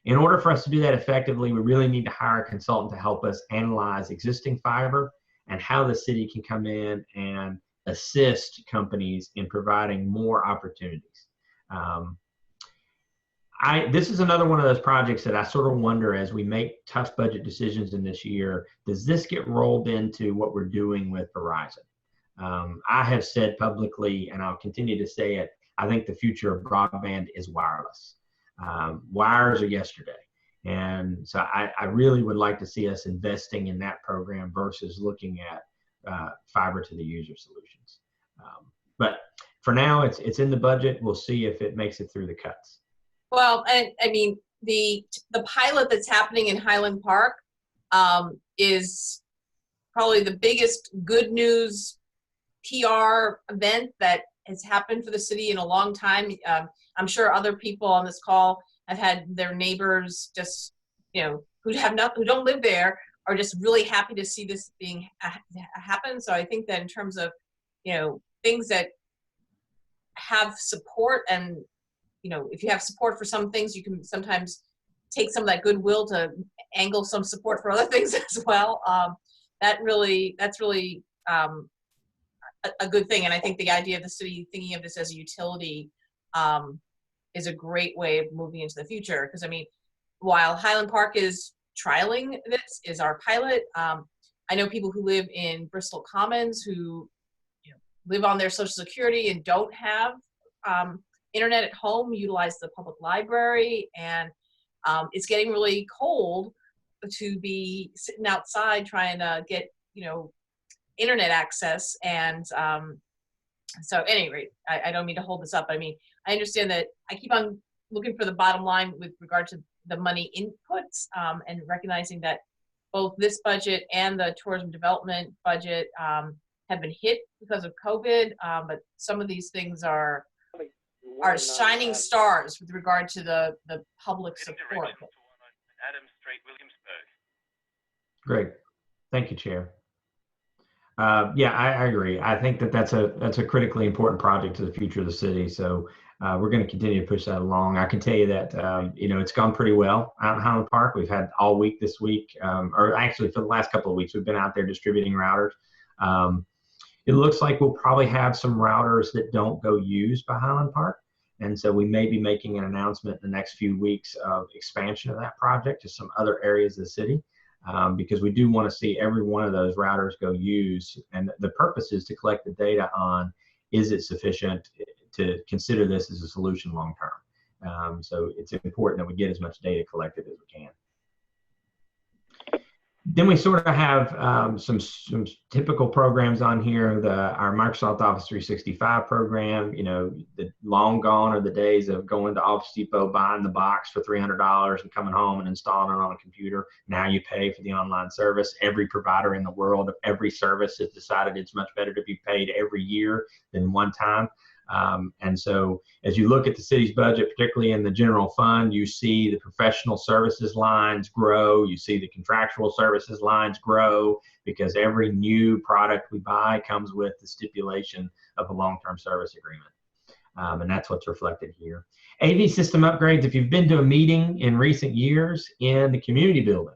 In order for us to do that effectively, we really need to hire a consultant to help us analyze existing fiber and how the city can come in and assist companies in providing more opportunities. This is another one of those projects that I sort of wonder, as we make tough budget decisions in this year, does this get rolled into what we're doing with Verizon? I have said publicly, and I'll continue to say it, I think the future of broadband is wireless. Wires are yesterday. And so I really would like to see us investing in that program versus looking at fiber to the user solutions. But for now, it's in the budget. We'll see if it makes it through the cuts. Well, and I mean, the pilot that's happening in Highland Park is probably the biggest good news PR event that has happened for the city in a long time. I'm sure other people on this call have had their neighbors just, who don't live there are just really happy to see this being happen. So I think that in terms of, things that have support, and, if you have support for some things, you can sometimes take some of that goodwill to angle some support for other things as well. That's really a good thing. And I think the idea of the city thinking of this as a utility is a great way of moving into the future. Because, I mean, while Highland Park is trialing this, is our pilot, I know people who live in Bristol Commons who live on their Social Security and don't have internet at home, utilize the public library, and it's getting really cold to be sitting outside trying to get, internet access. And so at any rate, I don't mean to hold this up. I mean, I understand that I keep on looking for the bottom line with regard to the money inputs, and recognizing that both this budget and the tourism development budget have been hit because of COVID, but some of these things are shining stars with regard to the public support. Great. Thank you, Chair. Yeah, I agree. I think that's a critically important project to the future of the city. So we're going to continue to push that along. I can tell you that, it's gone pretty well out in Highland Park. We've had all week this week, or actually for the last couple of weeks, we've been out there distributing routers. It looks like we'll probably have some routers that don't go used by Highland Park. And so we may be making an announcement in the next few weeks of expansion of that project to some other areas of the city. Because we do want to see every one of those routers go use. And the purpose is to collect the data on, is it sufficient to consider this as a solution long term? So it's important that we get as much data collected as we can. Then we sort of have some typical programs on here. Our Microsoft Office 365 program, the long gone are the days of going to Office Depot, buying the box for $300 and coming home and installing it on a computer. Now you pay for the online service. Every provider in the world of every service has decided it's much better to be paid every year than one time. And so as you look at the city's budget, particularly in the general fund, you see the professional services lines grow, you see the contractual services lines grow, because every new product we buy comes with the stipulation of a long-term service agreement. And that's what's reflected here. AV system upgrades, if you've been to a meeting in recent years in the community building,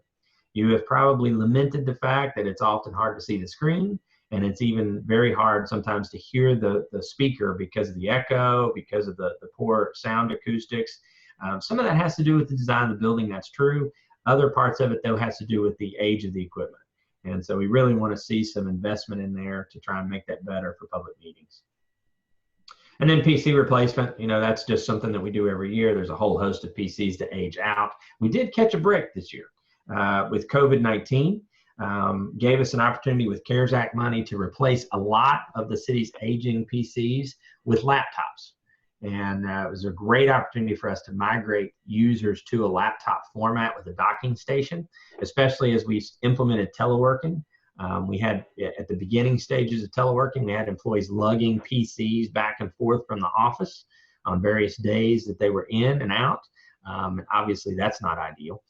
you have probably lamented the fact that it's often hard to see the screen. And it's even very hard sometimes to hear the speaker because of the echo, because of the poor sound acoustics. Some of that has to do with the design of the building, that's true. Other parts of it, though, has to do with the age of the equipment. And so we really want to see some investment in there to try and make that better for public meetings. And then PC replacement, that's just something that we do every year. There's a whole host of PCs to age out. We did catch a break this year with COVID-19. gave us an opportunity with CARES Act money to replace a lot of the city's aging PCs with laptops. And it was a great opportunity for us to migrate users to a laptop format with a docking station, especially as we implemented teleworking. We had, at the beginning stages of teleworking, we had employees lugging PCs back and forth from the office on various days that they were in and out. Obviously, that's not ideal.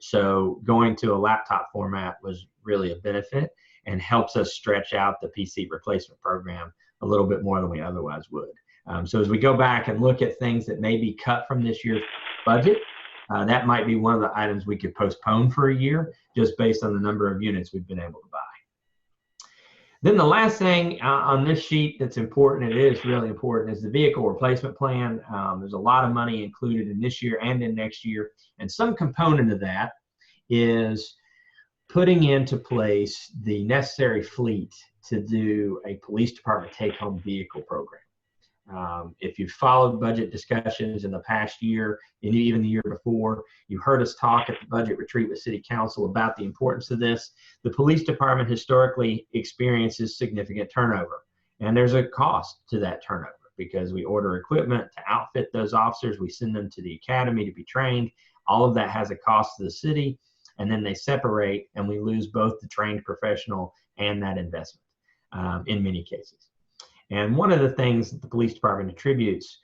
So going to a laptop format was really a benefit and helps us stretch out the PC replacement program a little bit more than we otherwise would. So as we go back and look at things that may be cut from this year's budget, that might be one of the items we could postpone for a year just based on the number of units we've been able to buy. Then the last thing on this sheet that's important, it is really important, is the vehicle replacement plan. There's a lot of money included in this year and in next year. And some component of that is putting into place the necessary fleet to do a police department take-home vehicle program. If you've followed budget discussions in the past year and even the year before, you heard us talk at the budget retreat with City Council about the importance of this. The police department historically experiences significant turnover, and there's a cost to that turnover because we order equipment to outfit those officers, we send them to the academy to be trained. All of that has a cost to the city, and then they separate and we lose both the trained professional and that investment in many cases. And one of the things that the police department attributes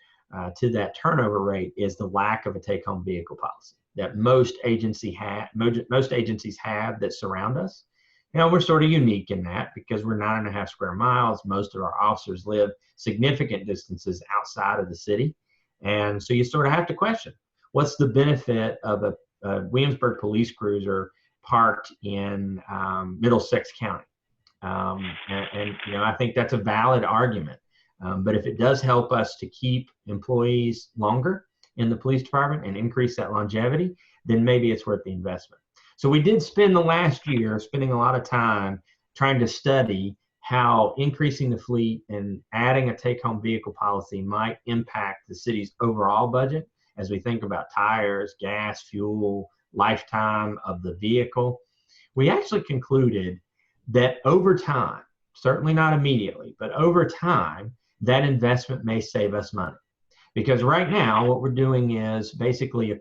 to that turnover rate is the lack of a take-home vehicle policy that most agencies have that surround us. You know, we're sort of unique in that because we're 9.5 square miles. Most of our officers live significant distances outside of the city. And so you sort of have to question, what's the benefit of a Williamsburg police cruiser parked in Middlesex County? And you know, I think that's a valid argument. But if it does help us to keep employees longer in the police department and increase that longevity, then maybe it's worth the investment. So we did spend the last year spending a lot of time trying to study how increasing the fleet and adding a take-home vehicle policy might impact the city's overall budget as we think about tires, gas, fuel, lifetime of the vehicle. We actually concluded that over time, certainly not immediately, but over time, that investment may save us money. Because right now, what we're doing is basically a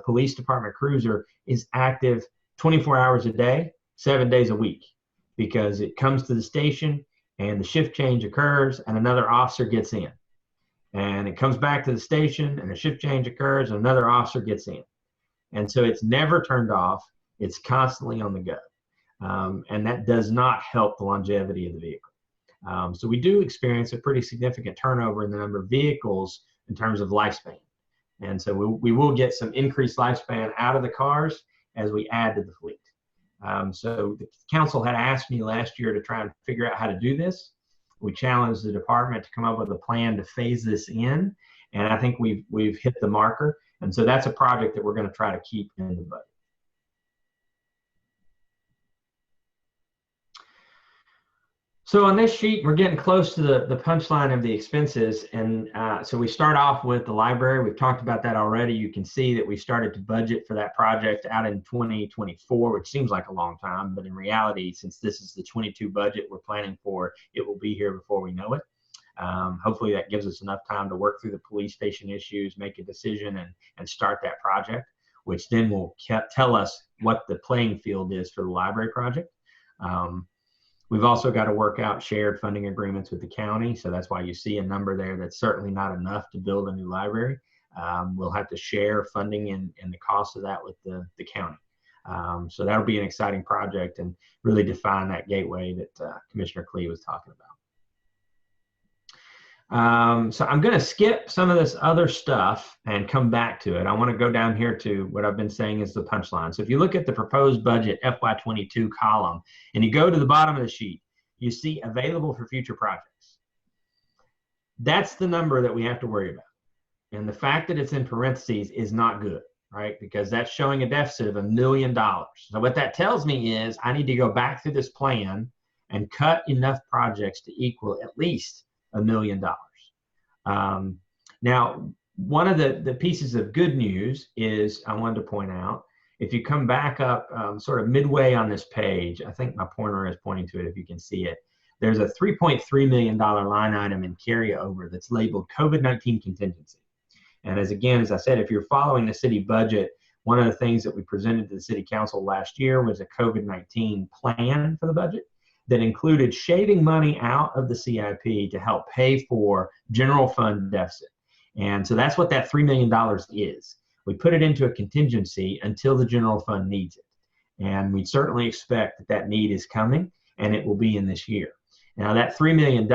police department cruiser is active 24 hours a day, 7 days a week, because it comes to the station and the shift change occurs and another officer gets in. And it comes back to the station and a shift change occurs and another officer gets in. And so it's never turned off. It's constantly on the go. And that does not help the longevity of the vehicle. So we do experience a pretty significant turnover in the number of vehicles in terms of lifespan. And so we will get some increased lifespan out of the cars as we add to the fleet. So the council had asked me last year to try and figure out how to do this. We challenged the department to come up with a plan to phase this in. And I think we've hit the marker. And so that's a project that we're going to try to keep in the budget. So on this sheet, we're getting close to the punchline of the expenses. And so we start off with the library. We've talked about that already. You can see that we started to budget for that project out in 2024, which seems like a long time. But in reality, since this is the 22 budget we're planning for, it will be here before we know it. Hopefully that gives us enough time to work through the police station issues, make a decision, and start that project, which then will tell us what the playing field is for the library project. We've also got to work out shared funding agreements with the county. So that's why you see a number there that's certainly not enough to build a new library. We'll have to share funding and the cost of that with the county. So that'll be an exciting project and really define that gateway that Commissioner Klee was talking about. So I'm going to skip some of this other stuff and come back to it. I want to go down here to what I've been saying is the punchline. So if you look at the proposed budget FY22 column and you go to the bottom of the sheet, you see available for future projects. That's the number that we have to worry about. And the fact that it's in parentheses is not good, right? Because that's showing a deficit of $1 million. So what that tells me is I need to go back through this plan and cut enough projects to equal at least $1 million. Now, one of the pieces of good news is I wanted to point out if you come back up sort of midway on this page, I think my pointer is pointing to it if you can see it. There's a $3.3 million line item in carryover that's labeled COVID-19 contingency. And as I said, if you're following the city budget, one of the things that we presented to the city council last year was a COVID-19 plan for the budget that included shaving money out of the CIP to help pay for general fund deficit. And so that's what that $3 million is. We put it into a contingency until the general fund needs it. And we certainly expect that that need is coming, and it will be in this year. Now that $3 million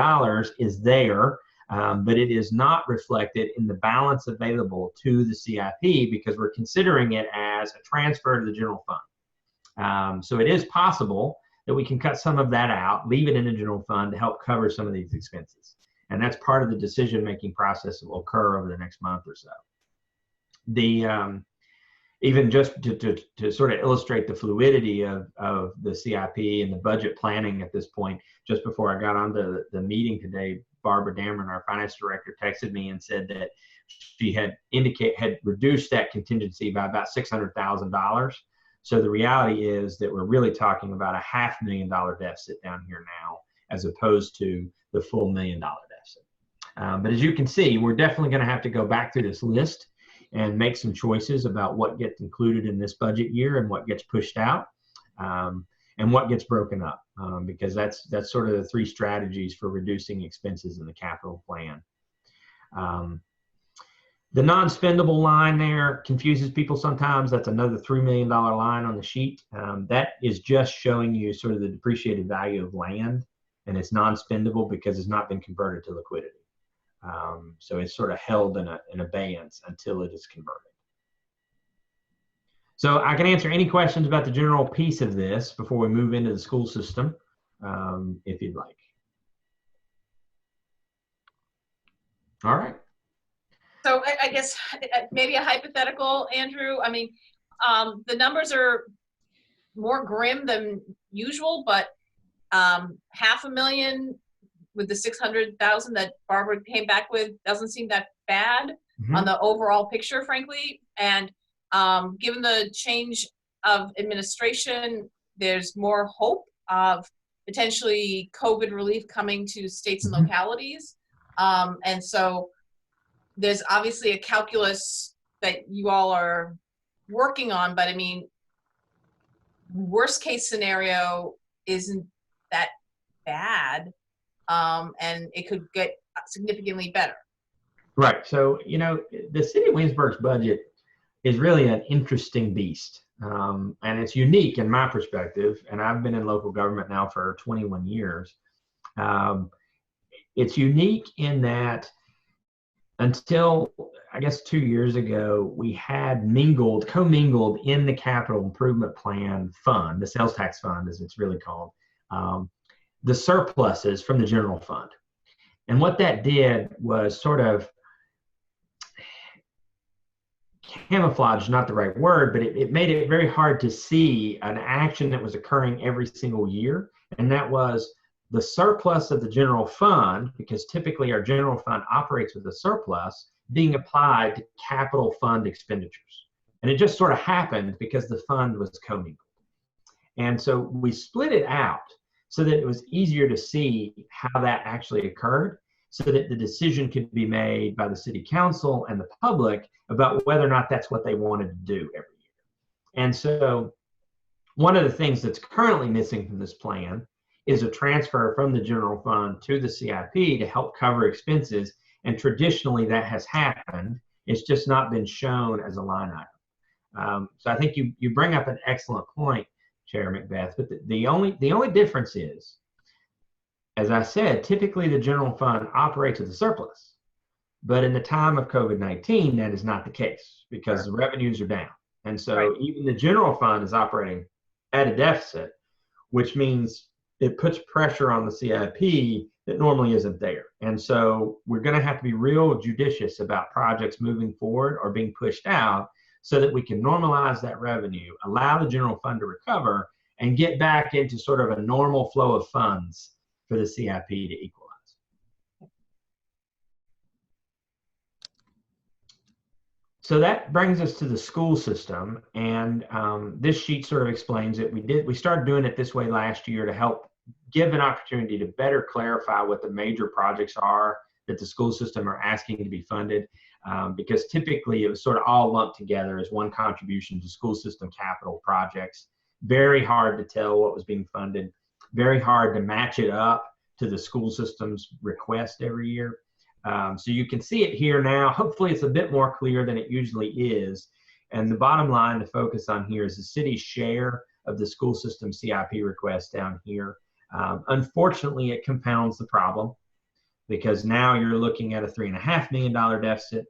is there, but it is not reflected in the balance available to the CIP because we're considering it as a transfer to the general fund. So it is possible that we can cut some of that out, leave it in the general fund to help cover some of these expenses. And that's part of the decision-making process that will occur over the next month or so. Even just to sort of illustrate the fluidity of the CIP and the budget planning at this point, just before I got onto the meeting today, Barbara Dameron, our finance director, texted me and said that she had reduced that contingency by about $600,000. So the reality is that we're really talking about a $500,000 deficit down here now, as opposed to the full $1 million deficit. But as you can see, we're definitely going to have to go back through this list and make some choices about what gets included in this budget year and what gets pushed out and what gets broken up, because that's sort of the three strategies for reducing expenses in the capital plan. The non-spendable line there confuses people sometimes. That's another $3 million line on the sheet. That is just showing you sort of the depreciated value of land, and it's non-spendable because it's not been converted to liquidity. So it's sort of held in abeyance until it is converted. So I can answer any questions about the general piece of this before we move into the school system, if you'd like. All right. So I guess maybe a hypothetical, Andrew. I mean, the numbers are more grim than usual, but $500,000 with the 600,000 that Barbara came back with doesn't seem that bad on the overall picture, frankly. And given the change of administration, there's more hope of potentially COVID relief coming to states and localities. And so there's obviously a calculus that you all are working on, but I mean, worst case scenario isn't that bad. And it could get significantly better. Right. So, you know, the city of Williamsburg's budget is really an interesting beast. And it's unique in my perspective. And I've been in local government now for 21 years. It's unique in that until, I guess, 2 years ago, we had commingled in the capital improvement plan fund, the sales tax fund, as it's really called, the surpluses from the general fund. And what that did was sort of camouflage, not the right word, but it made it very hard to see an action that was occurring every single year. And that was the surplus of the general fund, because typically our general fund operates with a surplus, being applied to capital fund expenditures. And it just sort of happened because the fund was commingled. And so we split it out so that it was easier to see how that actually occurred, so that the decision could be made by the city council and the public about whether or not that's what they wanted to do every year. And so one of the things that's currently missing from this plan is a transfer from the general fund to the CIP to help cover expenses. And traditionally that has happened. It's just not been shown as a line item. So I think you bring up an excellent point, Chair Macbeth, but the only difference is, as I said, typically the general fund operates with a surplus, but in the time of COVID-19, that is not the case because the revenues are down. And so even the general fund is operating at a deficit, which means it puts pressure on the CIP that normally isn't there. And so we're going to have to be real judicious about projects moving forward or being pushed out so that we can normalize that revenue, allow the general fund to recover, and get back into sort of a normal flow of funds for the CIP to equalize. So that brings us to the school system, and this sheet sort of explains it. We started doing it this way last year to help give an opportunity to better clarify what the major projects are that the school system are asking to be funded, because typically it was sort of all lumped together as one contribution to school system capital projects. Very hard to tell what was being funded, very hard to match it up to the school system's request every year. So you can see it here now. Hopefully it's a bit more clear than it usually is. And the bottom line to focus on here is the city's share of the school system CIP request down here. Unfortunately, it compounds the problem, because now you're looking at a $3.5 million deficit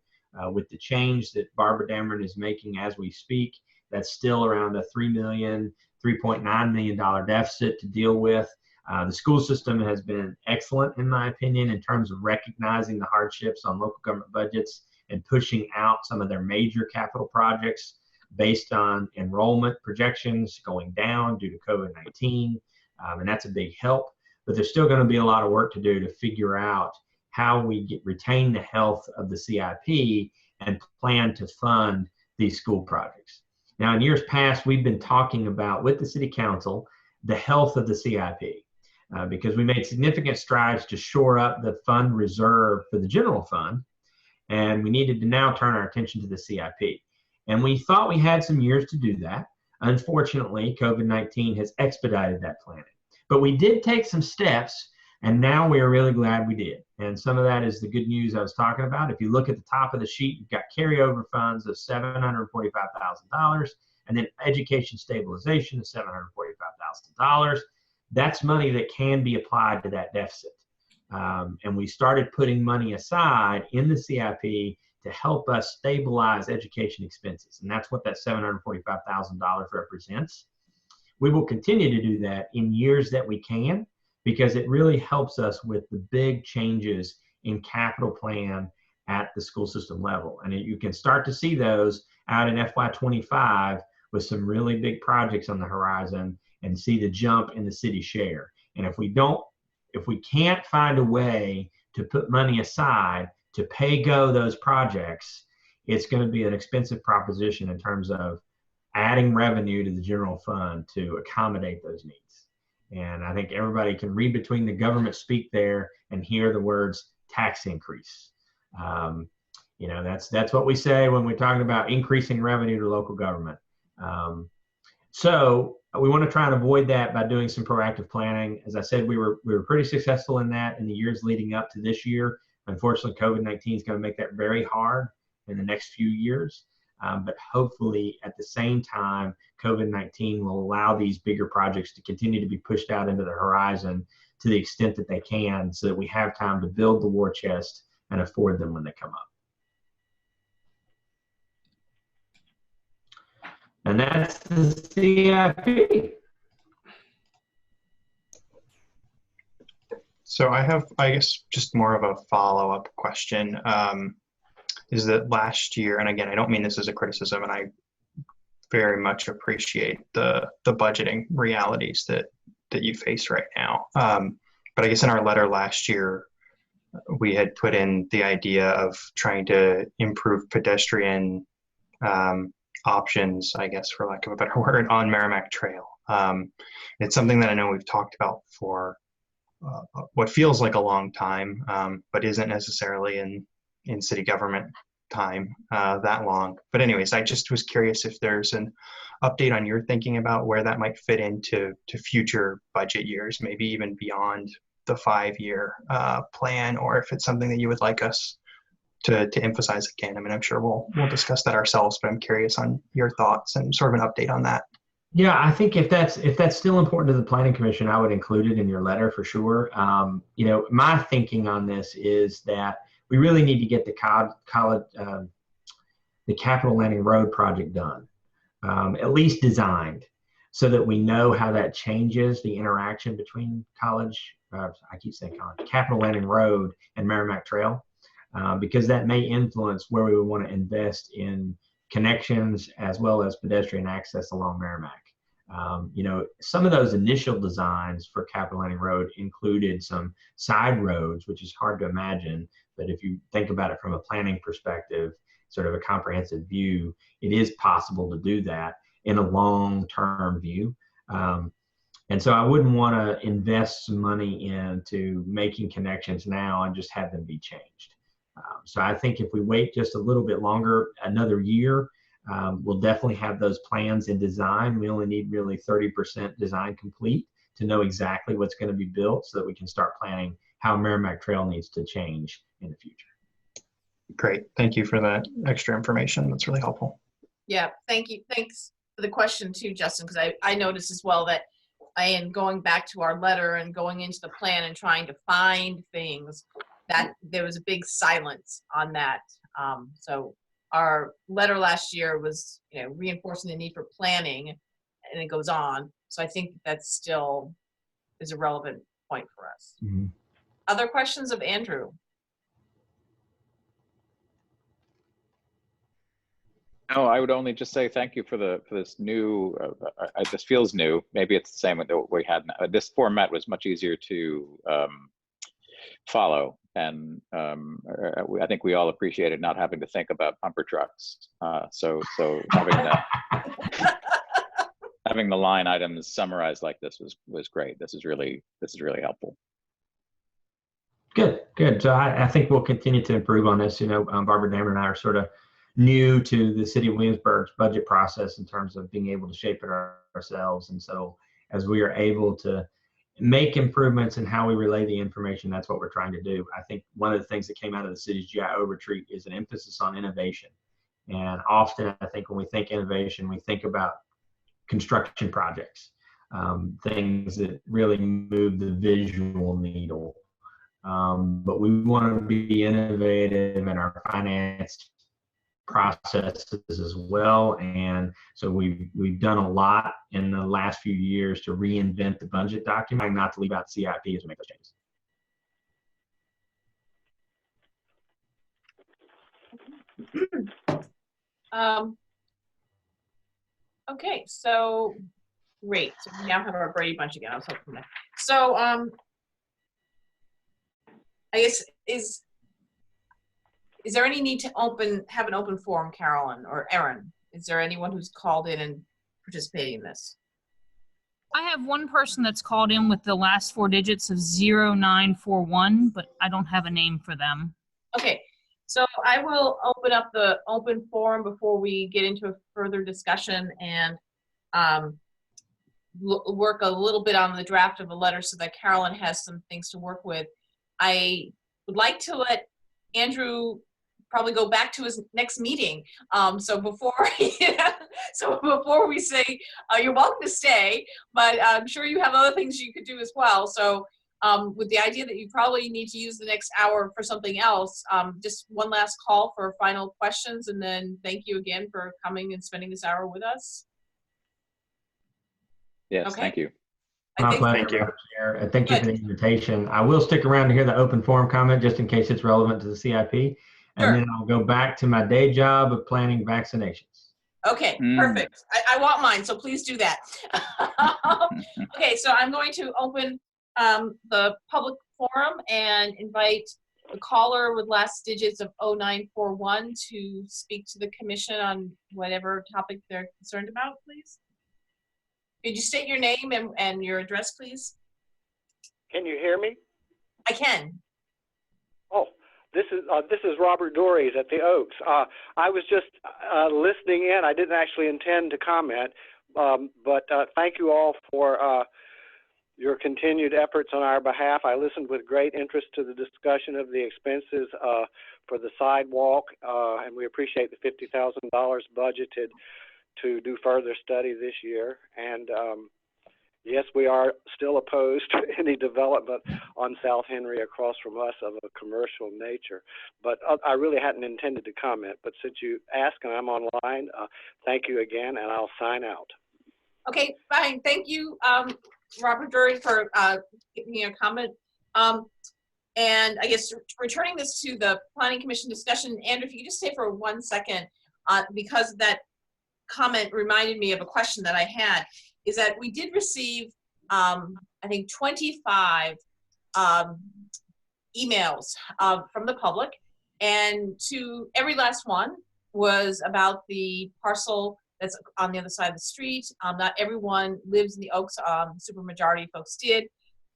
with the change that Barbara Dameron is making as we speak. That's still around a $3.9 million deficit to deal with. The school system has been excellent, in my opinion, in terms of recognizing the hardships on local government budgets and pushing out some of their major capital projects based on enrollment projections going down due to COVID-19. And that's a big help. But there's still going to be a lot of work to do to figure out how we retain the health of the CIP and plan to fund these school projects. Now, in years past, we've been talking about, with the City Council, the health of the CIP. Because we made significant strides to shore up the fund reserve for the general fund, and we needed to now turn our attention to the CIP. And we thought we had some years to do that. Unfortunately, COVID-19 has expedited that planning. But we did take some steps, and now we are really glad we did. And some of that is the good news I was talking about. If you look at the top of the sheet, you've got carryover funds of $745,000, and then education stabilization of $745,000. That's money that can be applied to that deficit. And we started putting money aside in the CIP to help us stabilize education expenses. And that's what that $745,000 represents. We will continue to do that in years that we can, because it really helps us with the big changes in capital plan at the school system level. And you can start to see those out in FY25 with some really big projects on the horizon, and see the jump in the city share. And if we can't find a way to put money aside to pay go those projects, it's going to be an expensive proposition in terms of adding revenue to the general fund to accommodate those needs. And I think everybody can read between the government speak there and hear the words tax increase. You know, that's what we say when we're talking about increasing revenue to local government. So we want to try and avoid that by doing some proactive planning. As I said, we were pretty successful in that in the years leading up to this year. Unfortunately, COVID-19 is going to make that very hard in the next few years. But hopefully, at the same time, COVID-19 will allow these bigger projects to continue to be pushed out into the horizon to the extent that they can, so that we have time to build the war chest and afford them when they come up. And that's the CIP. So I have, I guess, just more of a follow-up question. Is that last year, and again, I don't mean this as a criticism, and I very much appreciate the budgeting realities that you face right now. But I guess in our letter last year, we had put in the idea of trying to improve pedestrian options, I guess, for lack of a better word, on Merrimack Trail. It's something that I know we've talked about for what feels like a long time, but isn't necessarily in city government time that long. But anyways, I just was curious if there's an update on your thinking about where that might fit into future budget years, maybe even beyond the 5-year plan, or if it's something that you would like us to emphasize again. I mean, I'm sure we'll discuss that ourselves, but I'm curious on your thoughts and sort of an update on that. Yeah, I think if that's still important to the Planning Commission, I would include it in your letter for sure. You know, my thinking on this is that we really need to get the Capitol Landing Road project done, at least designed, so that we know how that changes the interaction between Capitol Landing Road and Merrimack Trail, because that may influence where we would want to invest in connections as well as pedestrian access along Merrimack. You know, some of those initial designs for Capitol Landing Road included some side roads, which is hard to imagine, but if you think about it from a planning perspective, sort of a comprehensive view, it is possible to do that in a long-term view. And so I wouldn't want to invest some money into making connections now and just have them be changed. So I think if we wait just a little bit longer, another year, we'll definitely have those plans in design. We only need really 30% design complete to know exactly what's going to be built so that we can start planning how Merrimack Trail needs to change in the future. Great. Thank you for that extra information. That's really helpful. Yeah, thank you. Thanks for the question too, Justin, because I noticed as well that I am going back to our letter and going into the plan and trying to find things that there was a big silence on that. So our letter last year was, reinforcing the need for planning, and it goes on. So I think that still is a relevant point for us. Mm-hmm. Other questions of Andrew? No, I would only just say thank you for this new. This feels new. Maybe it's the same with what we had. This format was much easier to follow, and I think we all appreciated not having to think about bumper trucks. So having the line items summarized like this was great. This is really helpful. Good. So I think we'll continue to improve on this. Barbara Dammer and I are sort of new to the city of Williamsburg's budget process in terms of being able to shape it ourselves. And so as we are able to make improvements in how we relay the information, that's what we're trying to do. I think one of the things that came out of the city's GIO retreat is an emphasis on innovation. And often I think when we think innovation, we think about construction projects, things that really move the visual needle. But we want to be innovative in our finance processes as well, and so we've done a lot in the last few years to reinvent the budget document, not to leave out CIP as we make those changes. Okay, so great. So we now have our Brady Bunch again. I was hoping that. So I guess is there any need to have an open forum, Carolyn or Erin? Is there anyone who's called in and participating in this? I have one person that's called in with the last 4 digits of 0941, but I don't have a name for them. Okay, so I will open up the open forum before we get into a further discussion and work a little bit on the draft of a letter so that Carolyn has some things to work with. I would like to let Andrew probably go back to his next meeting. So before we say you're welcome to stay, but I'm sure you have other things you could do as well. So with the idea that you probably need to use the next hour for something else, just one last call for final questions, and then thank you again for coming and spending this hour with us. Yes, okay. Thank you. My pleasure. Thank you. And thank you for the invitation. I will stick around to hear the open forum comment just in case it's relevant to the CIP. And then I'll go back to my day job of planning vaccinations. Okay, perfect. I want mine, so please do that. Okay, so I'm going to open the public forum and invite the caller with last digits of 0941 to speak to the commission on whatever topic they're concerned about, please. Could you state your name and your address, please? Can you hear me? I can. Oh, this is Robert Dorries at the Oaks. I was just listening in. I didn't actually intend to comment, but thank you all for your continued efforts on our behalf. I listened with great interest to the discussion of the expenses for the sidewalk, and we appreciate the $50,000 budgeted to do further study this year. And yes, we are still opposed to any development on South Henry across from us of a commercial nature. But I really hadn't intended to comment. But since you asked and I'm online, thank you again, and I'll sign out. Okay, fine. Thank you, Robert Drury, for giving me a comment. And I guess returning this to the Planning Commission discussion, Andrew, if you could just stay for 1 second, because that comment reminded me of a question that I had, is that we did receive, I think, 25 emails from the public, and to every last one, was about the parcel that's on the other side of the street. Not everyone lives in the Oaks, super majority of folks did.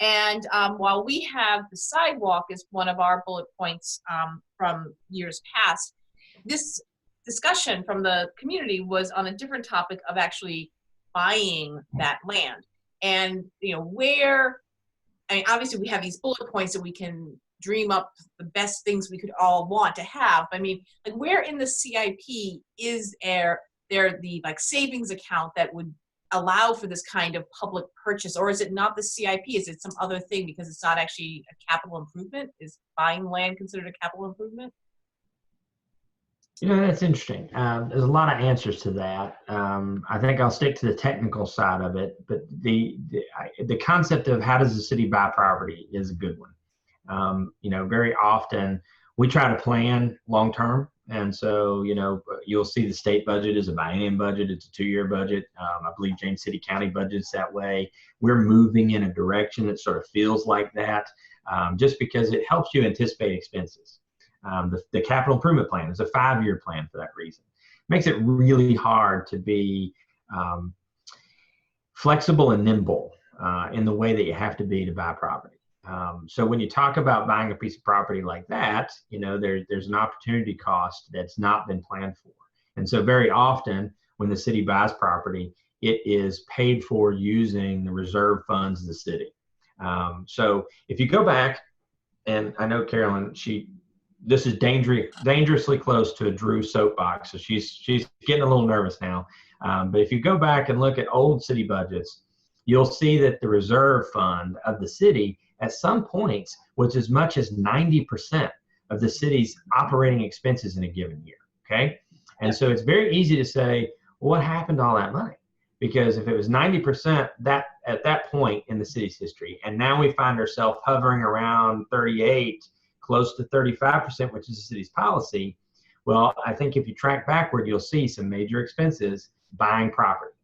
And while we have the sidewalk as one of our bullet points from years past, this discussion from the community was on a different topic of actually buying that land. And, you know, where, I mean, obviously we have these bullet points that we can dream up the best things we could all want to have. I mean, like, where in the CIP is there the like savings account that would allow for this kind of public purchase? Or is it not the CIP? Is it some other thing because it's not actually a capital improvement? Is buying land considered a capital improvement? You know, that's interesting. There's a lot of answers to that. I think I'll stick to the technical side of it, but the concept of how does the city buy property is a good one. You know, very often we try to plan long term. And so, you know, you'll see the state budget is a biennium budget. It's a 2-year budget. I believe James City County budget's that way. We're moving in a direction that sort of feels like that, just because it helps you anticipate expenses. The capital improvement plan is a 5-year plan for that reason. Makes it really hard to be flexible and nimble in the way that you have to be to buy property. So when you talk about buying a piece of property like that, you know, there's an opportunity cost that's not been planned for. And so very often when the city buys property, it is paid for using the reserve funds of the city. So if you go back, and I know Carolyn, this is dangerously close to a Drew soapbox, so she's getting a little nervous now. But if you go back and look at old city budgets, you'll see that the reserve fund of the city at some points was as much as 90% of the city's operating expenses in a given year, okay? And so it's very easy to say, well, what happened to all that money? Because if it was 90% at that point in the city's history, and now we find ourselves hovering around 38, close to 35%, which is the city's policy, well, I think if you track backward, you'll see some major expenses buying property.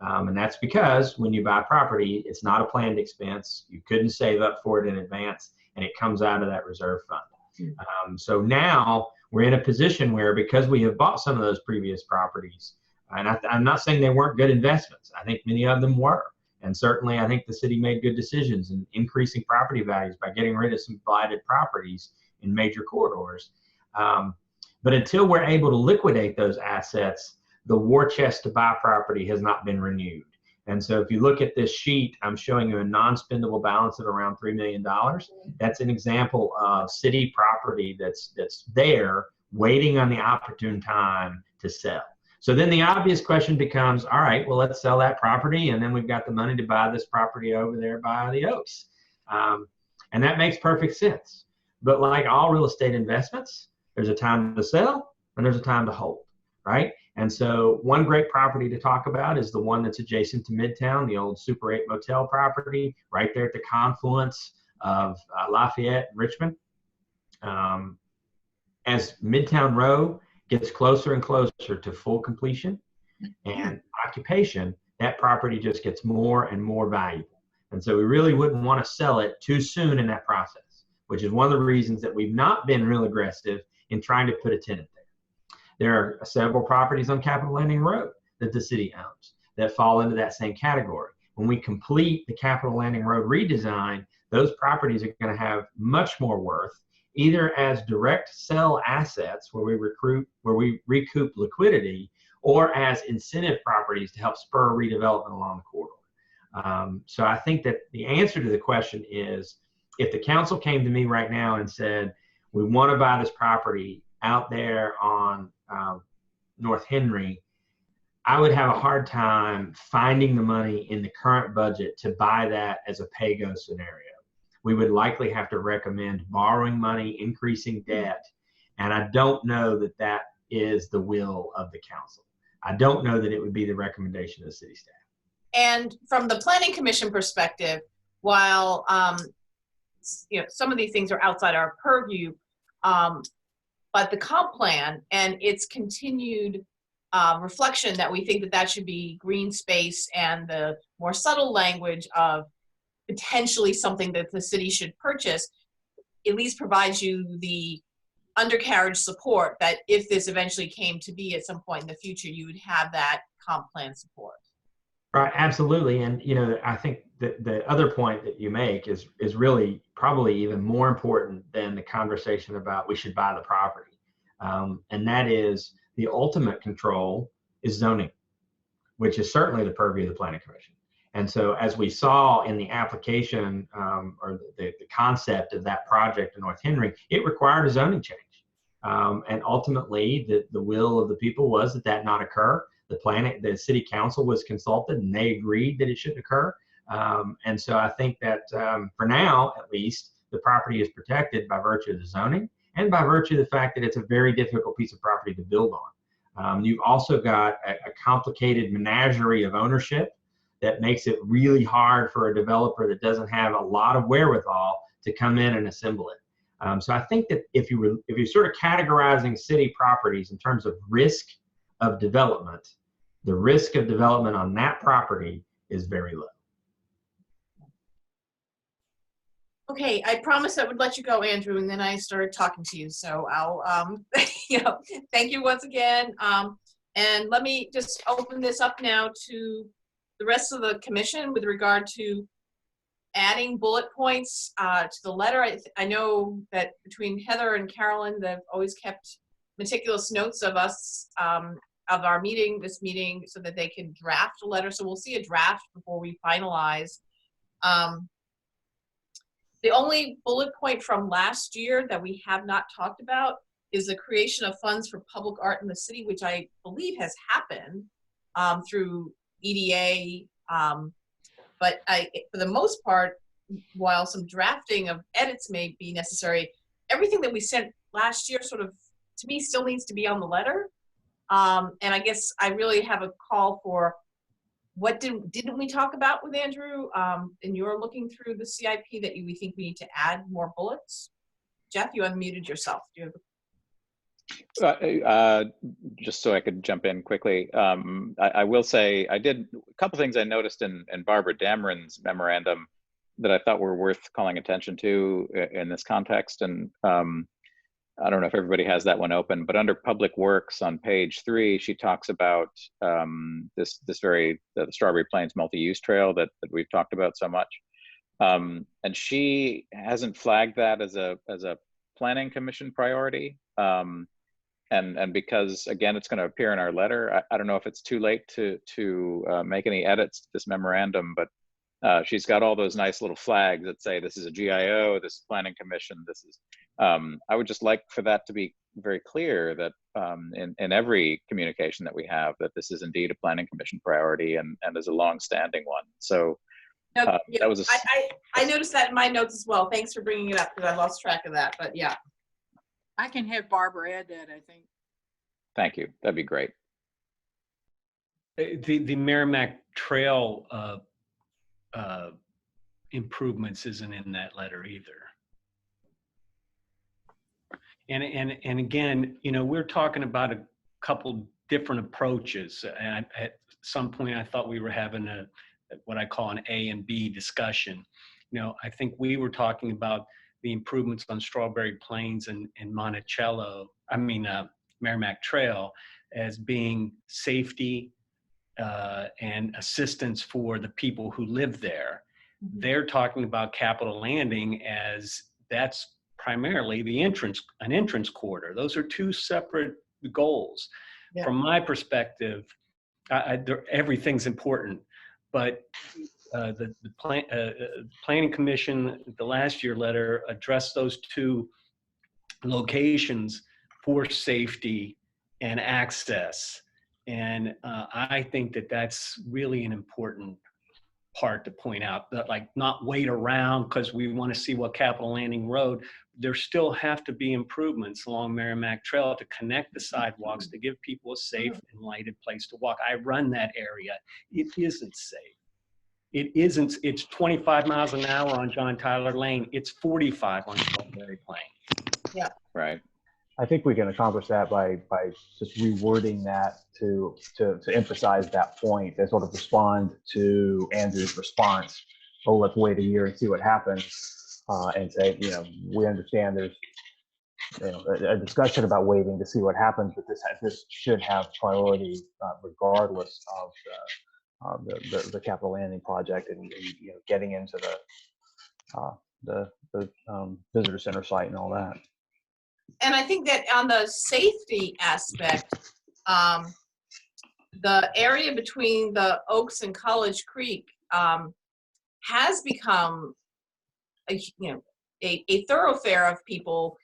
And that's because when you buy property, it's not a planned expense. You couldn't save up for it in advance, and it comes out of that reserve fund. So now we're in a position where, because we have bought some of those previous properties, and I'm not saying they weren't good investments. I think many of them were. And certainly I think the city made good decisions in increasing property values by getting rid of some blighted properties in major corridors. But until we're able to liquidate those assets, the war chest to buy property has not been renewed. And so if you look at this sheet, I'm showing you a non-spendable balance of around $3 million. That's an example of city property that's there waiting on the opportune time to sell. So then the obvious question becomes, all right, well, let's sell that property, and then we've got the money to buy this property over there by the Oaks. And that makes perfect sense. But like all real estate investments, there's a time to sell and there's a time to hold, right? And so one great property to talk about is the one that's adjacent to Midtown, the old Super 8 motel property, right there at the confluence of Lafayette and Richmond. As Midtown Row gets closer and closer to full completion and occupation, that property just gets more and more valuable. And so we really wouldn't want to sell it too soon in that process, which is one of the reasons that we've not been real aggressive in trying to put a tenant there. There are several properties on Capitol Landing Road that the city owns that fall into that same category. When we complete the Capitol Landing Road redesign, those properties are going to have much more worth, either as direct sell assets where we recoup liquidity, or as incentive properties to help spur redevelopment along the corridor. So I think that the answer to the question is, if the council came to me right now and said, we want to buy this property out there on North Henry, I would have a hard time finding the money in the current budget to buy that as a pay-go scenario. We would likely have to recommend borrowing money, increasing debt, and I don't know that that is the will of the council. I don't know that it would be the recommendation of the city staff. And from the Planning Commission perspective, while you know, some of these things are outside our purview, but the comp plan and its continued reflection that we think that that should be green space, and the more subtle language of potentially something that the city should purchase, at least provides you the undercarriage support, that if this eventually came to be at some point in the future, you would have that comp plan support. Right, absolutely. And, you know, I think the other point that you make is really probably even more important than the conversation about we should buy the property. And that is the ultimate control is zoning, which is certainly the purview of the Planning Commission. And so as we saw in the application or the concept of that project in North Henry, it required a zoning change. And ultimately, the will of the people was that not occur. The city council was consulted and they agreed that it shouldn't occur. And so I think that for now, at least, the property is protected by virtue of the zoning and by virtue of the fact that it's a very difficult piece of property to build on. You've also got a complicated menagerie of ownership that makes it really hard for a developer that doesn't have a lot of wherewithal to come in and assemble it. So I think that if you're sort of categorizing city properties in terms of risk of development, the risk of development on that property is very low. Okay, I promised I would let you go, Andrew, and then I started talking to you. So I'll, you know, thank you once again. And let me just open this up now to the rest of the commission with regard to adding bullet points to the letter. I know that between Heather and Carolyn, they've always kept meticulous notes of us, of our meeting, this meeting, so that they can draft a letter. So we'll see a draft before we finalize. The only bullet point from last year that we have not talked about is the creation of funds for public art in the city, which I believe has happened through EDA. But for the most part, while some drafting of edits may be necessary, everything that we sent last year sort of, to me, still needs to be on the letter. And I guess I really have a call for what didn't we talk about with Andrew? And you're looking through the CIP that we think we need to add more bullets. Jeff, you unmuted yourself. Do you have just so I could jump in quickly, I will say I did a couple things I noticed in Barbara Dameron's memorandum that I thought were worth calling attention to in this context. And I don't know if everybody has that one open, but under Public Works on page 3, she talks about the Strawberry Plains multi-use trail that we've talked about so much. And she hasn't flagged that as a Planning Commission priority. And because, again, it's going to appear in our letter, I don't know if it's too late to make any edits to this memorandum, but she's got all those nice little flags that say this is a GIO, this is Planning Commission, this is, I would just like for that to be very clear that in every communication that we have, that this is indeed a Planning Commission priority and is a long-standing one. So yeah, that was I noticed that in my notes as well. Thanks for bringing it up because I lost track of that, but yeah. I can have Barbara add that, I think. Thank you. That'd be great. The Merrimack Trail improvements isn't in that letter either. And again, you know, we're talking about a couple different approaches. And at some point, I thought we were having what I call an A and B discussion. You know, I think we were talking about the improvements on Strawberry Plains and Monticello, Merrimack Trail, as being safety and assistance for the people who live there. They're talking about Capitol Landing as that's primarily an entrance corridor. Those are two separate goals. Yeah. From my perspective, everything's important, but the Planning Commission, the last year letter addressed those two locations for safety and access. And I think that that's really an important part to point out, that like not wait around because we want to see what Capitol Landing Road. There still have to be improvements along Merrimack Trail to connect the sidewalks, to give people a safe and lighted place to walk. I run that area. It isn't safe. It isn't. It's 25 miles an hour on John Tyler Lane. It's 45 on Strawberry Plain. Yeah. Right. I think we can accomplish that by just rewording that to emphasize that point, and sort of respond to Andrew's response. Oh, let's wait a year and see what happens, and say, you know, we understand there's a discussion about waiving to see what happens, but this should have priority regardless of the capital landing project and getting into the visitor center site and all that. And I think that on the safety aspect, the area between the Oaks and College Creek has become a thoroughfare of people,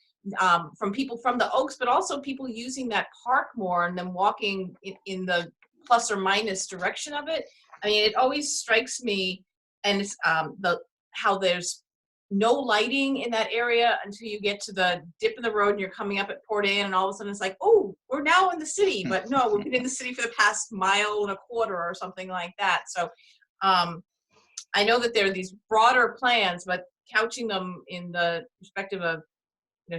from the Oaks, but also people using that park more and then walking in the plus or minus direction of it. I mean, it always strikes me, and it's how there's no lighting in that area until you get to the dip in the road and you're coming up at Port Ann, and all of a sudden it's like, oh, we're now in the city. But no, we've been in the city for the past mile and a quarter or something like that. So I know that there are these broader plans, but couching them in the perspective of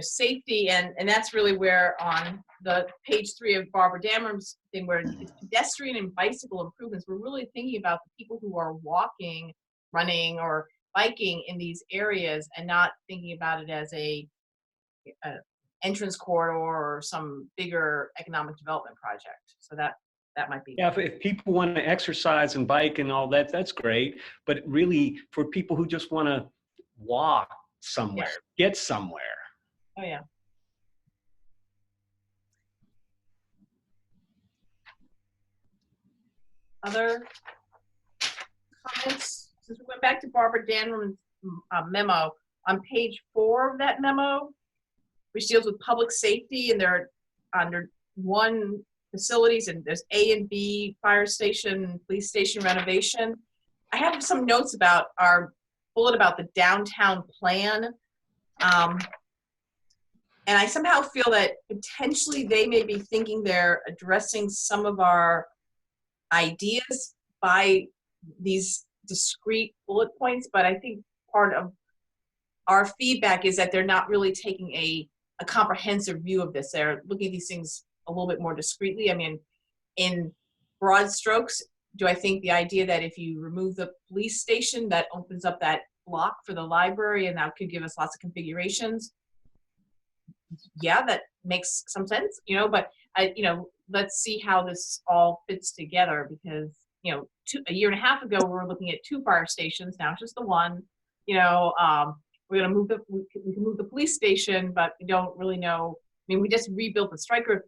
safety, and that's really where on the page 3 of Barbara Dammer's thing, where it's pedestrian and bicycle improvements, we're really thinking about the people who are walking, running, or biking in these areas, and not thinking about it as a entrance corridor or some bigger economic development project. So that might be. Yeah, if people want to exercise and bike and all that, that's great. But really, for people who just want to walk somewhere, get somewhere. Oh, yeah. Other comments? Since we went back to Barbara Dannerman's memo, on page 4 of that memo, which deals with public safety, and they're under 1 facilities, and there's A and B, fire station, police station renovation. I have some notes about our bullet about the downtown plan. And I somehow feel that potentially they may be thinking they're addressing some of our ideas by these discrete bullet points, but I think part of our feedback is that they're not really taking a comprehensive view of this. They're looking at these things a little bit more discreetly. I mean, in broad strokes, do I think the idea that if you remove the police station, that opens up that block for the library and that could give us lots of configurations? Yeah, that makes some sense, but let's see how this all fits together, because, a year and a half ago, we were looking at 2 fire stations. Now it's just the 1. We're going to we can move the police station, but we don't really know. I mean, we just rebuilt the Stryker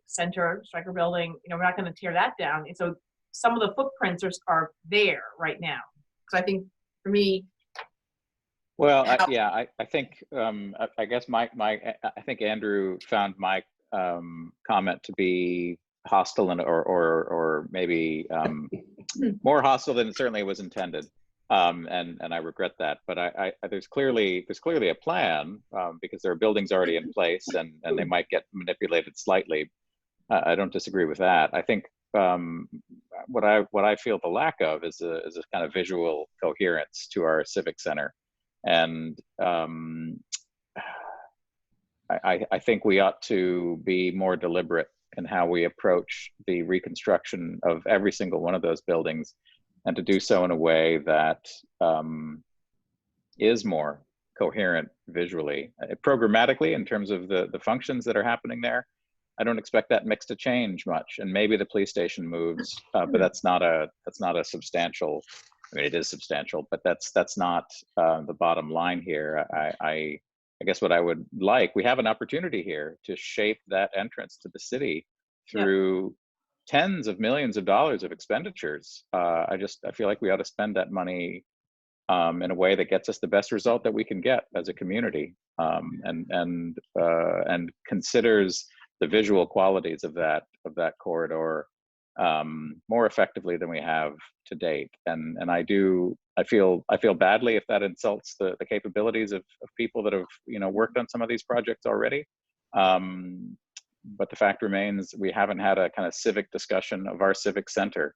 building. We're not going to tear that down. And so some of the footprints are there right now. So I think for me, well, I think I guess I think Andrew found my comment to be hostile or maybe more hostile than it certainly was intended, and I regret that. But there's clearly a plan, because there are buildings already in place, and they might get manipulated slightly. I don't disagree with that. I think what I feel the lack of is a kind of visual coherence to our civic center. And I think we ought to be more deliberate in how we approach the reconstruction of every single one of those buildings, and to do so in a way that is more coherent visually, programmatically, in terms of the functions that are happening there. I don't expect that mix to change much, and maybe the police station moves, but that's not a substantial. I mean, it is substantial, but that's not the bottom line here. I guess what I would like, we have an opportunity here to shape that entrance to the city through tens of millions of dollars of expenditures. I feel like we ought to spend that money in a way that gets us the best result that we can get as a community, and considers the visual qualities of that corridor more effectively than we have to date. And I feel badly if that insults the capabilities of people that have worked on some of these projects already. But the fact remains, we haven't had a kind of civic discussion of our civic center,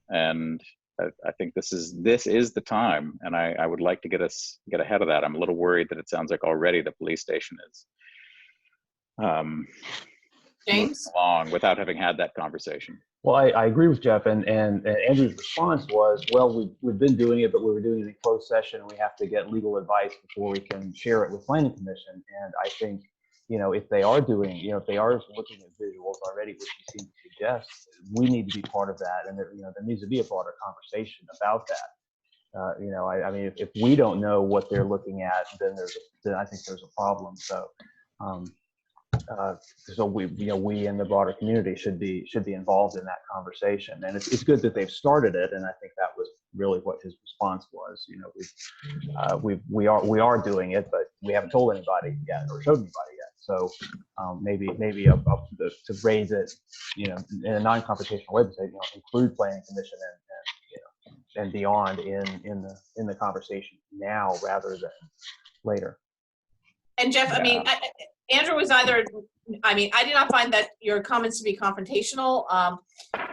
and I think this is the time. And I would like to get ahead of that. I'm a little worried that it sounds like already the police station is James, along without having had that conversation. Well, I agree with Jeff, and Andrew's response was, well, we've been doing it, but we were doing it in closed session, and we have to get legal advice before we can share it with Planning Commission. And I think if they are doing, if they are looking at visuals already, which you seem to suggest, we need to be part of that, and there needs to be a broader conversation about that. I mean, if we don't know what they're looking at, then I think there's a problem. So, we in the broader community should be involved in that conversation, and it's good that they've started it, and I think that was really what his response was. We are doing it, but we haven't told anybody yet or showed anybody yet. So maybe to raise it, in a non-confrontational way, to say, include planning commission and beyond in the conversation now rather than later. And Jeff, I mean, Andrew was I did not find that your comments to be confrontational.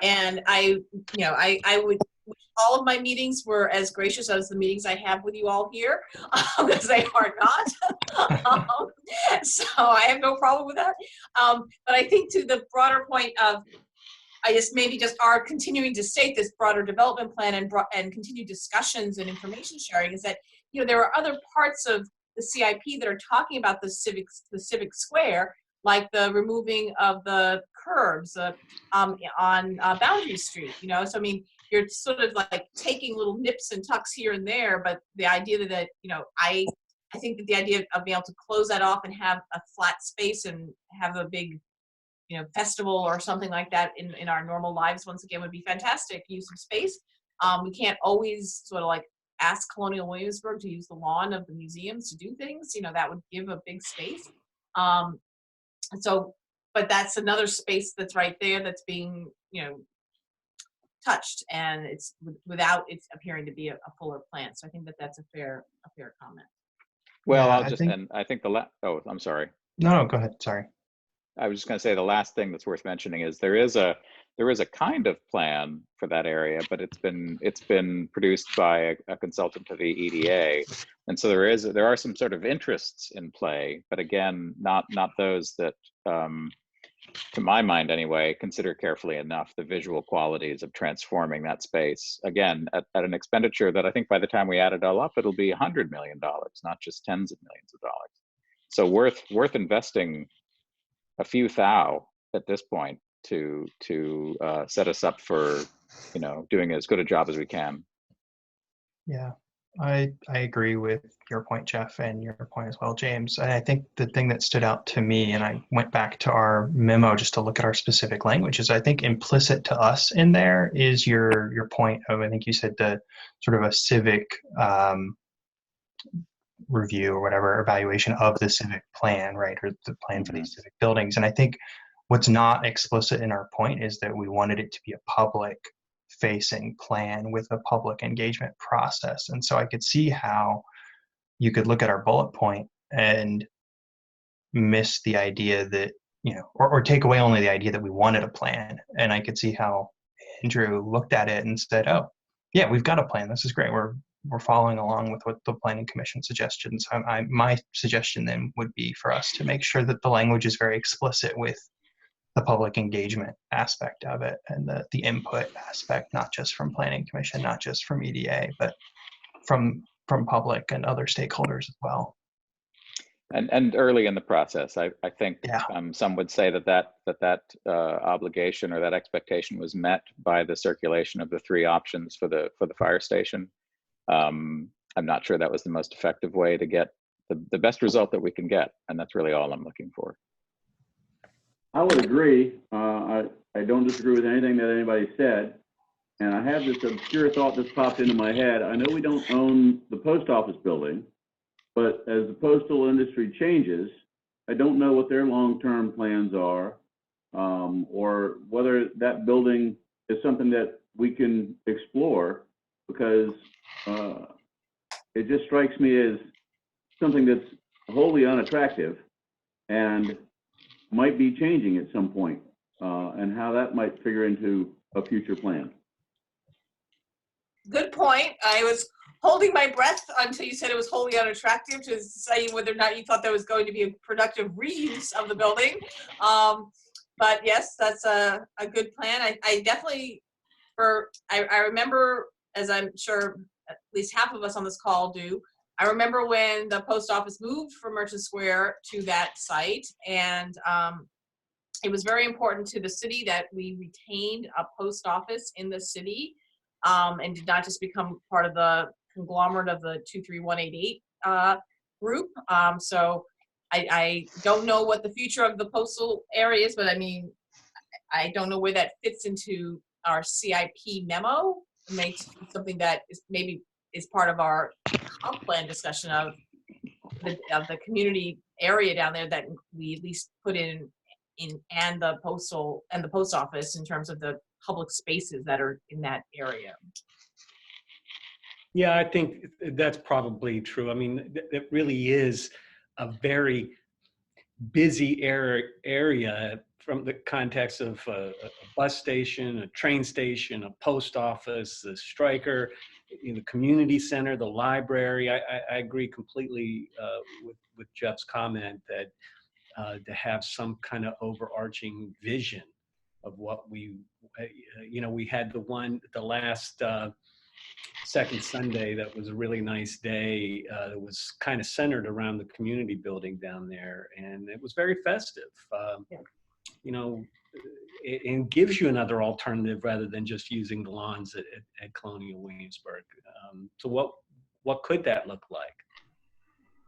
And I would wish all of my meetings were as gracious as the meetings I have with you all here, because they are not. So I have no problem with that. But I think to the broader point of, our continuing to state this broader development plan and continued discussions and information sharing is that, there are other parts of the CIP that are talking about the civic square, like the removing of the curbs on Boundary Street. So I mean, you're sort of like taking little nips and tucks here and there, but the idea that I think that the idea of being able to close that off and have a flat space and have a big festival or something like that in our normal lives once again would be fantastic use of space. We can't always sort of like ask Colonial Williamsburg to use the lawn of the museums to do things. That would give a big space. But that's another space that's right there that's being, touched, and it's without it appearing to be a fuller plan. So I think that that's a fair comment. Well, Yeah, I think I'm sorry. No, go ahead. Sorry. I was just going to say the last thing that's worth mentioning is there is a kind of plan for that area, but it's been produced by a consultant to the EDA, and so there are some sort of interests in play, but again, not those that, to my mind anyway, consider carefully enough the visual qualities of transforming that space. Again, at an expenditure that I think by the time we add it all up, it'll be $100 million, not just tens of millions of dollars. So worth investing a few thou at this point to set us up for doing as good a job as we can. Yeah, I agree with your point, Jeff, and your point as well, James. And I think the thing that stood out to me, and I went back to our memo just to look at our specific languages, I think implicit to us in there is your point of, I think you said, the sort of a civic review or whatever, evaluation of the civic plan, right, or the plan for these civic buildings. And I think what's not explicit in our point is that we wanted it to be a public facing plan with a public engagement process. And so I could see how you could look at our bullet point and miss the idea that, or take away only the idea that we wanted a plan. And I could see how Andrew looked at it and said, oh yeah, we've got a plan. This is great. We're following along with what the Planning Commission suggestions. My suggestion then would be for us to make sure that the language is very explicit with the public engagement aspect of it and the input aspect, not just from Planning Commission, not just from EDA, but from public and other stakeholders as well. And early in the process, I think Yeah. Some would say that obligation or that expectation was met by the circulation of the 3 options for the fire station. I'm not sure that was the most effective way to get the best result that we can get, and that's really all I'm looking for. I would agree. I don't disagree with anything that anybody said. And I have this obscure thought that's popped into my head. I know we don't own the post office building, but as the postal industry changes, I don't know what their long-term plans are, or whether that building is something that we can explore, because it just strikes me as something that's wholly unattractive and might be changing at some point, and how that might figure into a future plan. Good point. I was holding my breath until you said it was wholly unattractive, to say whether or not you thought there was going to be a productive reuse of the building. But yes, that's a good plan. I definitely, I remember, as I'm sure at least half of us on this call do, I remember when the post office moved from Merchant Square to that site, and it was very important to the city that we retained a post office in the city, and did not just become part of the conglomerate of the 23188 group. So I don't know what the future of the postal area is, but I mean, I don't know where that fits into our CIP memo. It makes something that is maybe is part of our comp plan discussion of the community area down there that we at least put in and the postal and the post office in terms of the public spaces that are in that area. Yeah, I think that's probably true. I mean, it really is a very busy area from the context of a bus station, a train station, a post office, the striker, the community center, the library. I agree completely with Jeff's comment that to have some kind of overarching vision of what we had the last second Sunday that was a really nice day. It was kind of centered around the community building down there, and it was very festive. It gives you another alternative rather than just using the lawns at Colonial Williamsburg. So what could that look like?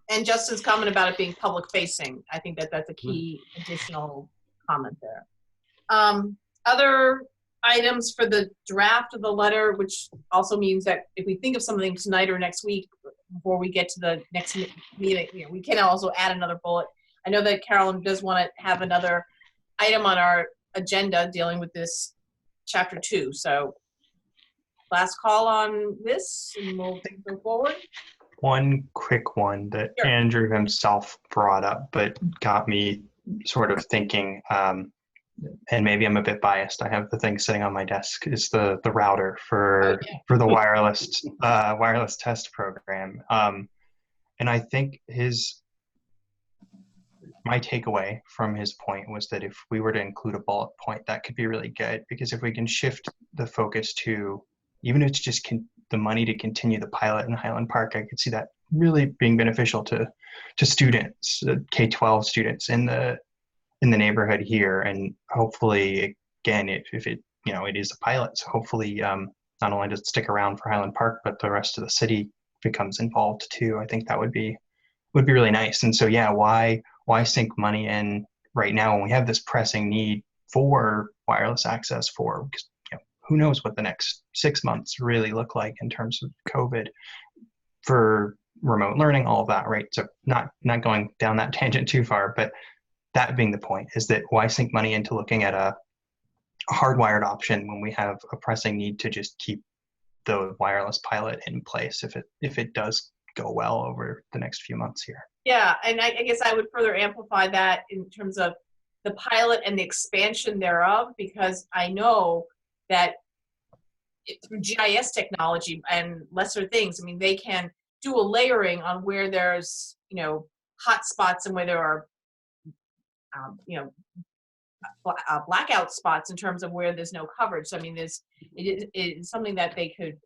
And Justin's comment about it being public facing, I think that's a key additional comment there. Other items for the draft of the letter, which also means that if we think of something tonight or next week before we get to the next meeting, we can also add another bullet. I know that Carolyn does want to have another item on our agenda dealing with this chapter 2. So last call on this, and we'll go forward. One quick one that Sure. Andrew himself brought up, but got me sort of thinking, and maybe I'm a bit biased. I have the thing sitting on my desk, is the router for the wireless test program. And I think my takeaway from his point was that if we were to include a bullet point, that could be really good, because if we can shift the focus to, even if it's just the money to continue the pilot in Highland Park, I could see that really being beneficial to students, K-12 students in the neighborhood here. And hopefully, again, if it is a pilot, so hopefully not only does it stick around for Highland Park, but the rest of the city becomes involved too. I think that would be really nice. And so yeah, why sink money in right now when we have this pressing need for wireless access because who knows what the next 6 months really look like in terms of COVID for remote learning, all of that, right? So not going down that tangent too far, but that being the point, is that why sink money into looking at a hardwired option when we have a pressing need to just keep the wireless pilot in place if it does go well over the next few months here. Yeah, and I guess I would further amplify that in terms of the pilot and the expansion thereof, because I know that through GIS technology and lesser things, I mean, they can do a layering on where there's, hot spots and where there are, blackout spots in terms of where there's no coverage. So, I mean, it is something that they could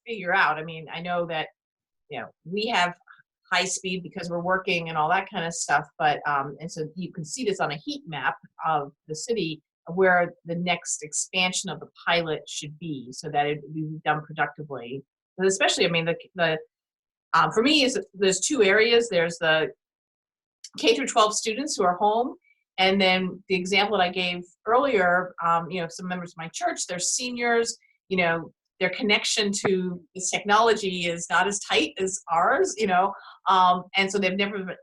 figure out. I mean, I know that, we have high speed because we're working and all that kind of stuff, but, and so you can see this on a heat map of the city of where the next expansion of the pilot should be, so that it would be done productively. But especially, I mean, for me, there's two areas. There's the K through 12 students who are home, and then the example that I gave earlier, some members of my church, they're seniors, their connection to this technology is not as tight as ours, and so they've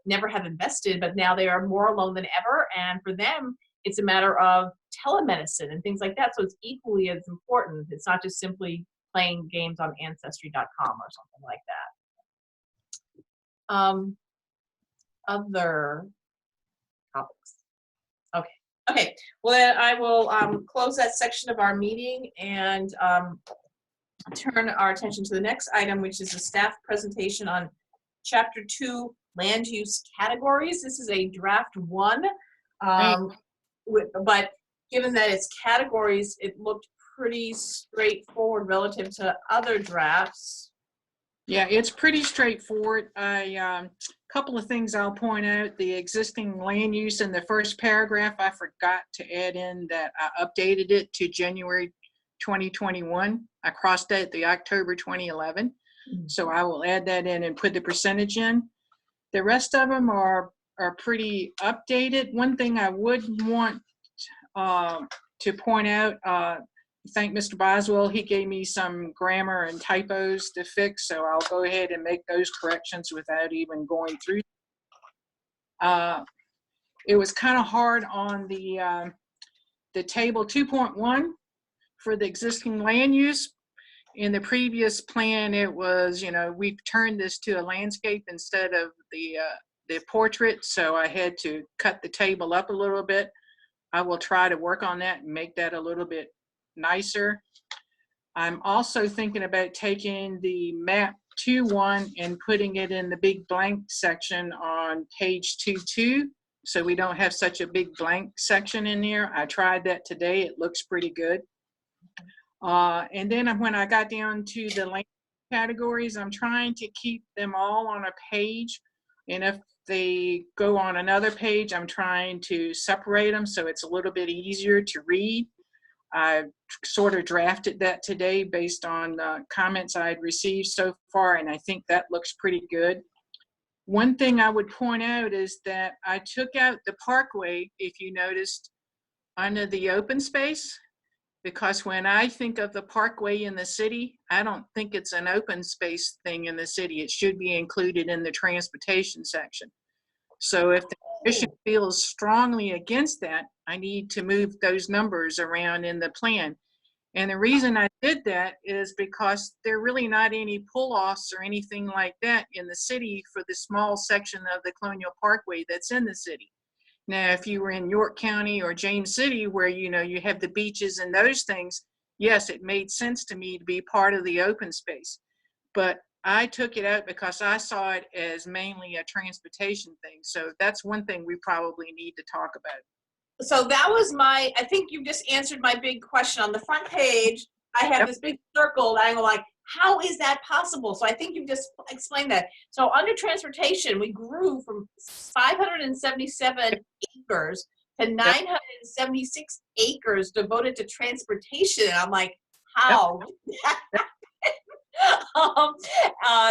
never have invested, but now they are more alone than ever. And for them, it's a matter of telemedicine and things like that. So it's equally as important. It's not just simply playing games on Ancestry.com or something like that. Other topics. Okay. Well, then I will close that section of our meeting and turn our attention to the next item, which is a staff presentation on Chapter 2, Land Use Categories. This is a draft 1, but given that it's categories, it looked pretty straightforward relative to other drafts. Yeah, it's pretty straightforward. Couple of things I'll point out. The existing land use in the first paragraph, I forgot to add in that I updated it to January 2021. I crossed out the October 2011. So I will add that in and put the percentage in. The rest of them are pretty updated. One thing I would want to point out, thank Mr. Boswell. He gave me some grammar and typos to fix, so I'll go ahead and make those corrections without even going through. It was kind of hard on the table 2.1 for the existing land use. In the previous plan, it was, we've turned this to a landscape instead of the portrait, so I had to cut the table up a little bit. I will try to work on that and make that a little bit nicer. I'm also thinking about taking the map 2.1 and putting it in the big blank section on page 2.2, so we don't have such a big blank section in there. I tried that today. It looks pretty good. And then when I got down to the land categories, I'm trying to keep them all on a page. And if they go on another page, I'm trying to separate them so it's a little bit easier to read. I sort of drafted that today based on comments I had received so far, and I think that looks pretty good. One thing I would point out is that I took out the parkway, if you noticed, under the open space, because when I think of the parkway in the city, I don't think it's an open space thing in the city. It should be included in the transportation section. So if the commission feels strongly against that, I need to move those numbers around in the plan. And the reason I did that is because there are really not any pull-offs or anything like that in the city for the small section of the Colonial Parkway that's in the city. Now, if you were in York County or James City where, you have the beaches and those things, yes, it made sense to me to be part of the open space. But I took it out because I saw it as mainly a transportation thing. So that's one thing we probably need to talk about. So that was I think you just answered my big question. On the front page, I have this big circle that I go like, how is that possible? So I think you just explained that. So under transportation, we grew from 577 acres to 976 acres devoted to transportation. And I'm like, how?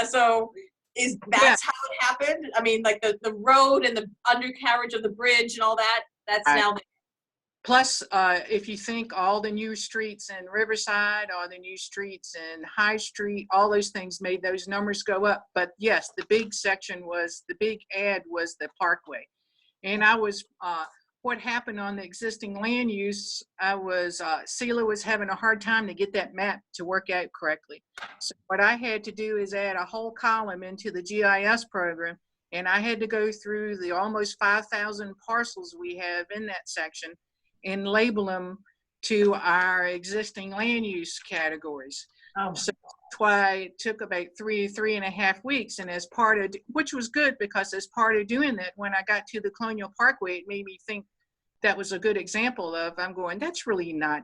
So that's how it happened? I mean, like the road and the undercarriage of the bridge and all that, that's now there. Plus, if you think all the new streets in Riverside, all the new streets in High Street, all those things made those numbers go up. But yes, the big section was, the big add was the parkway. And I was, what happened on the existing land use, CELA was having a hard time to get that map to work out correctly. So what I had to do is add a whole column into the GIS program, and I had to go through the almost 5,000 parcels we have in that section and label them to our existing land use categories. So that's why it took about 3.5 weeks. And as part of, which was good, because as part of doing that, when I got to the Colonial Parkway, it made me think that was a good example of, I'm going, that's really not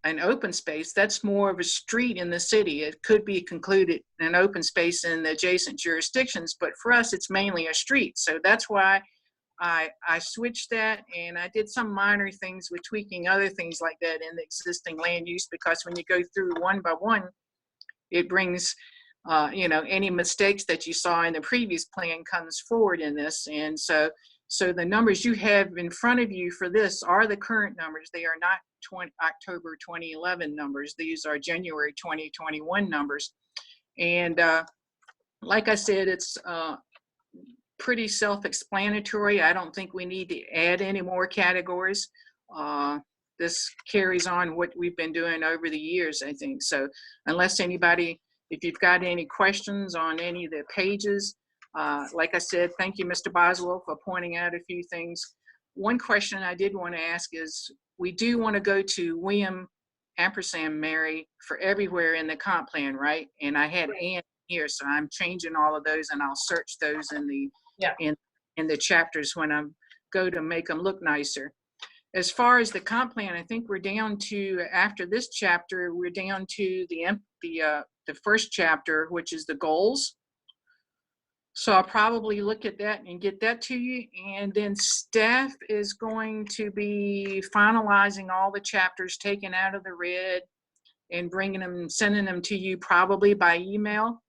an open space. That's more of a street in the city. It could be concluded an open space in the adjacent jurisdictions, but for us, it's mainly a street. So that's why I switched that, and I did some minor things with tweaking other things like that in the existing land use, because when you go through one by one, it brings, any mistakes that you saw in the previous plan comes forward in this. And so the numbers you have in front of you for this are the current numbers. They are not October 2011 numbers. These are January 2021 numbers. And like I said, it's pretty self-explanatory. I don't think we need to add any more categories. This carries on what we've been doing over the years, I think. So unless anybody, if you've got any questions on any of the pages, like I said, thank you, Mr. Boswell, for pointing out a few things. One question I did want to ask is, we do want to go to William & Mary for everywhere in the comp plan, right? And I had Ann here, so I'm changing all of those, and I'll search those in the in the chapters when I go to make them look nicer. as far as the comp plan, I think we're down to, after this chapter, we're down to the first chapter, which is the goals. So I'll probably look at that and get that to you. And then staff is going to be finalizing all the chapters taken out of the red and sending them to you probably by email.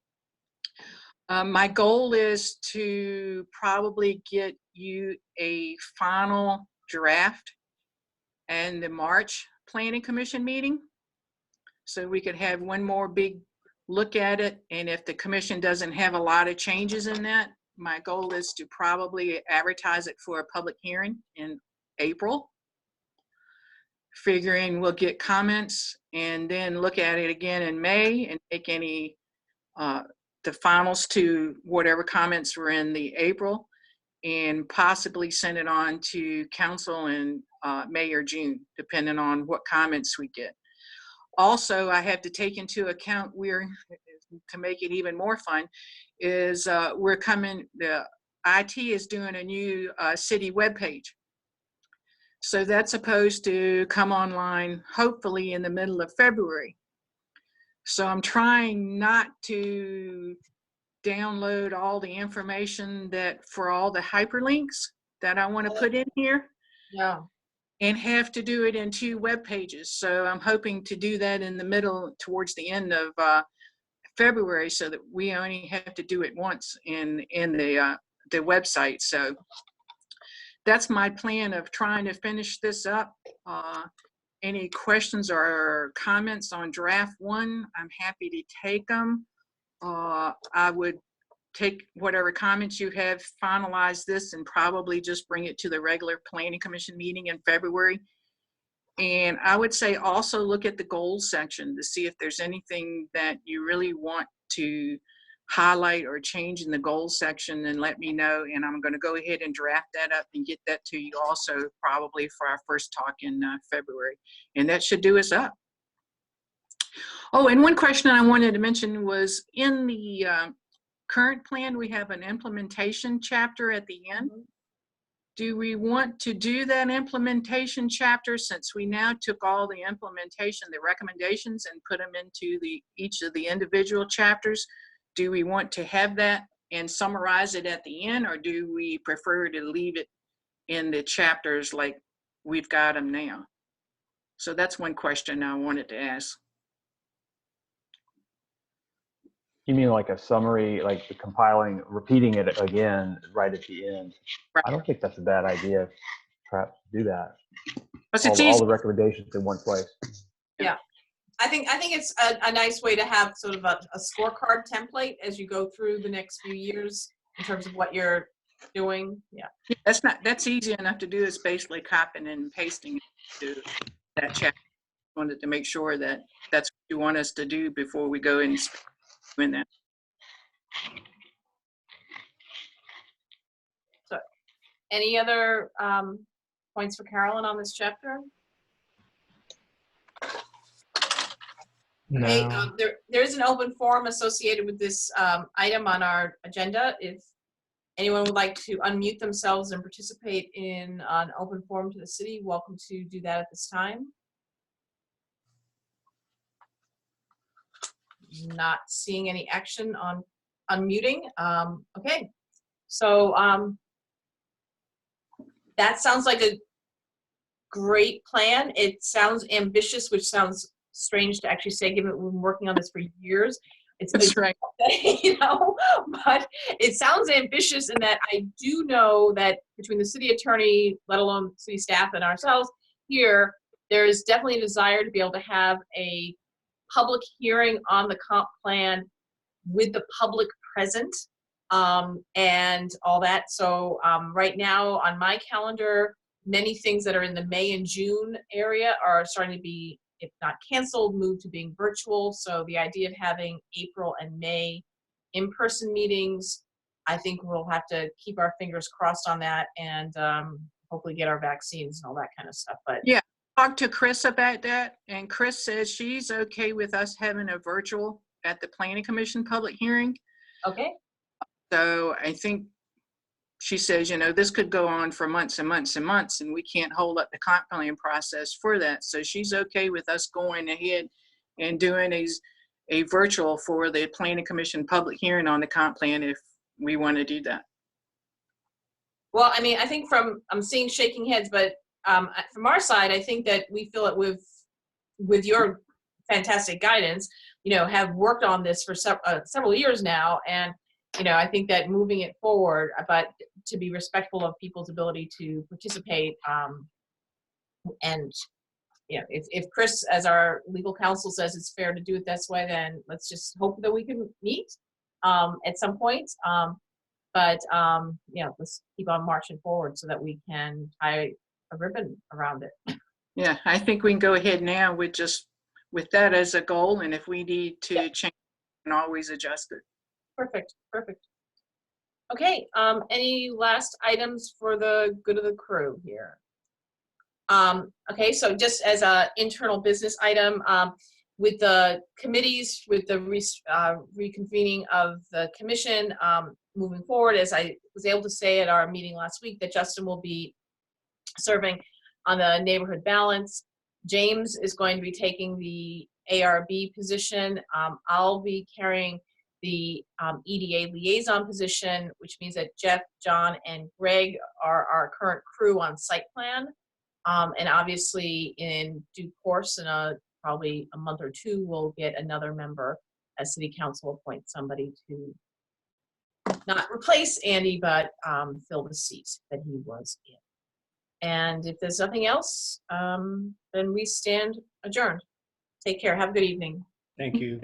My goal is to probably get you a final draft and the March Planning Commission meeting, so we could have one more big look at it. And if the commission doesn't have a lot of changes in that, my goal is to probably advertise it for a public hearing in April, figuring we'll get comments and then look at it again in May and make any the finals to whatever comments were in the April, and possibly send it on to council in May or June, depending on what comments we get. Also, I have to take into account, to make it even more fun, is the IT is doing a new city webpage. So that's supposed to come online hopefully in the middle of February. So I'm trying not to download all the information for all the hyperlinks that I want to put in here. Yeah. And have to do it in 2 web pages. So I'm hoping to do that in the middle, towards the end of February, so that we only have to do it once in the website. So that's my plan of trying to finish this up. Any questions or comments on draft 1, I'm happy to take them. I would take whatever comments you have, finalize this, and probably just bring it to the regular Planning Commission meeting in February. And I would say also look at the goals section to see if there's anything that you really want to highlight or change in the goals section, and let me know. And I'm going to go ahead and draft that up and get that to you also, probably for our first talk in February. And that should do us up. Oh, and one question I wanted to mention was, in the current plan, we have an implementation chapter at the end. Do we want to do that implementation chapter, since we now took all the implementation, the recommendations, and put them into each of the individual chapters? Do we want to have that and summarize it at the end, or do we prefer to leave it in the chapters like we've got them now? So that's one question I wanted to ask. You mean like a summary, like the compiling, repeating it again right at the end? Right. I don't think that's a bad idea. Perhaps do that. All the recommendations in one place. Yeah. I think it's a nice way to have sort of a scorecard template as you go through the next few years in terms of what you're doing. Yeah. That's easy enough to do. It's basically copying and pasting to that chapter. Wanted to make sure that that's what you want us to do before we go and in that. So, any other points for Carolyn on this chapter? No. Hey, there is an open forum associated with this item on our agenda. If anyone would like to unmute themselves and participate in an open forum to the city, welcome to do that at this time. Not seeing any action on unmuting. Okay, so that sounds like a great plan. It sounds ambitious, which sounds strange to actually say, given we've been working on this for years. It's right. You know, but it sounds ambitious in that I do know that between the city attorney, let alone city staff, and ourselves here, there is definitely a desire to be able to have a public hearing on the comp plan with the public present and all that. So right now on my calendar, many things that are in the May and June area are starting to be, if not canceled, moved to being virtual. So the idea of having April and May in-person meetings, I think we'll have to keep our fingers crossed on that and hopefully get our vaccines and all that kind of stuff. But yeah, talked to Chris about that, and Chris says she's okay with us having a virtual at the Planning Commission public hearing. okay. So I think she says, you know, this could go on for months and months and months, and we can't hold up the comp plan process for that. So she's okay with us going ahead and doing a virtual for the Planning Commission public hearing on the comp plan if we want to do that. Well, I mean, I think I'm seeing shaking heads, but from our side, I think that we feel it with your fantastic guidance, you know, have worked on this for several years now. And, you know, I think that moving it forward, but to be respectful of people's ability to participate. And, you know, if Chris, as our legal counsel, says it's fair to do it this way, then let's just hope that we can meet at some point. But, you know, let's keep on marching forward so that we can tie a ribbon around it. Yeah, I think we can go ahead now with that as a goal. And if we need to change, we can always adjust it. Perfect, perfect. Okay, any last items for the good of the crew here? Okay, so just as a internal business item, with the committees, with the reconvening of the commission, moving forward, as I was able to say at our meeting last week, that Justin will be serving on the neighborhood balance. James is going to be taking the ARB position. I'll be carrying the EDA liaison position, which means that Jeff, John, and Greg are our current crew on site plan. And obviously in due course, in probably a month or two, we'll get another member as city council appoints somebody to not replace Andy, but fill the seat that he was in. And if there's nothing else, then we stand adjourned. Take care. Have a good evening. Thank you.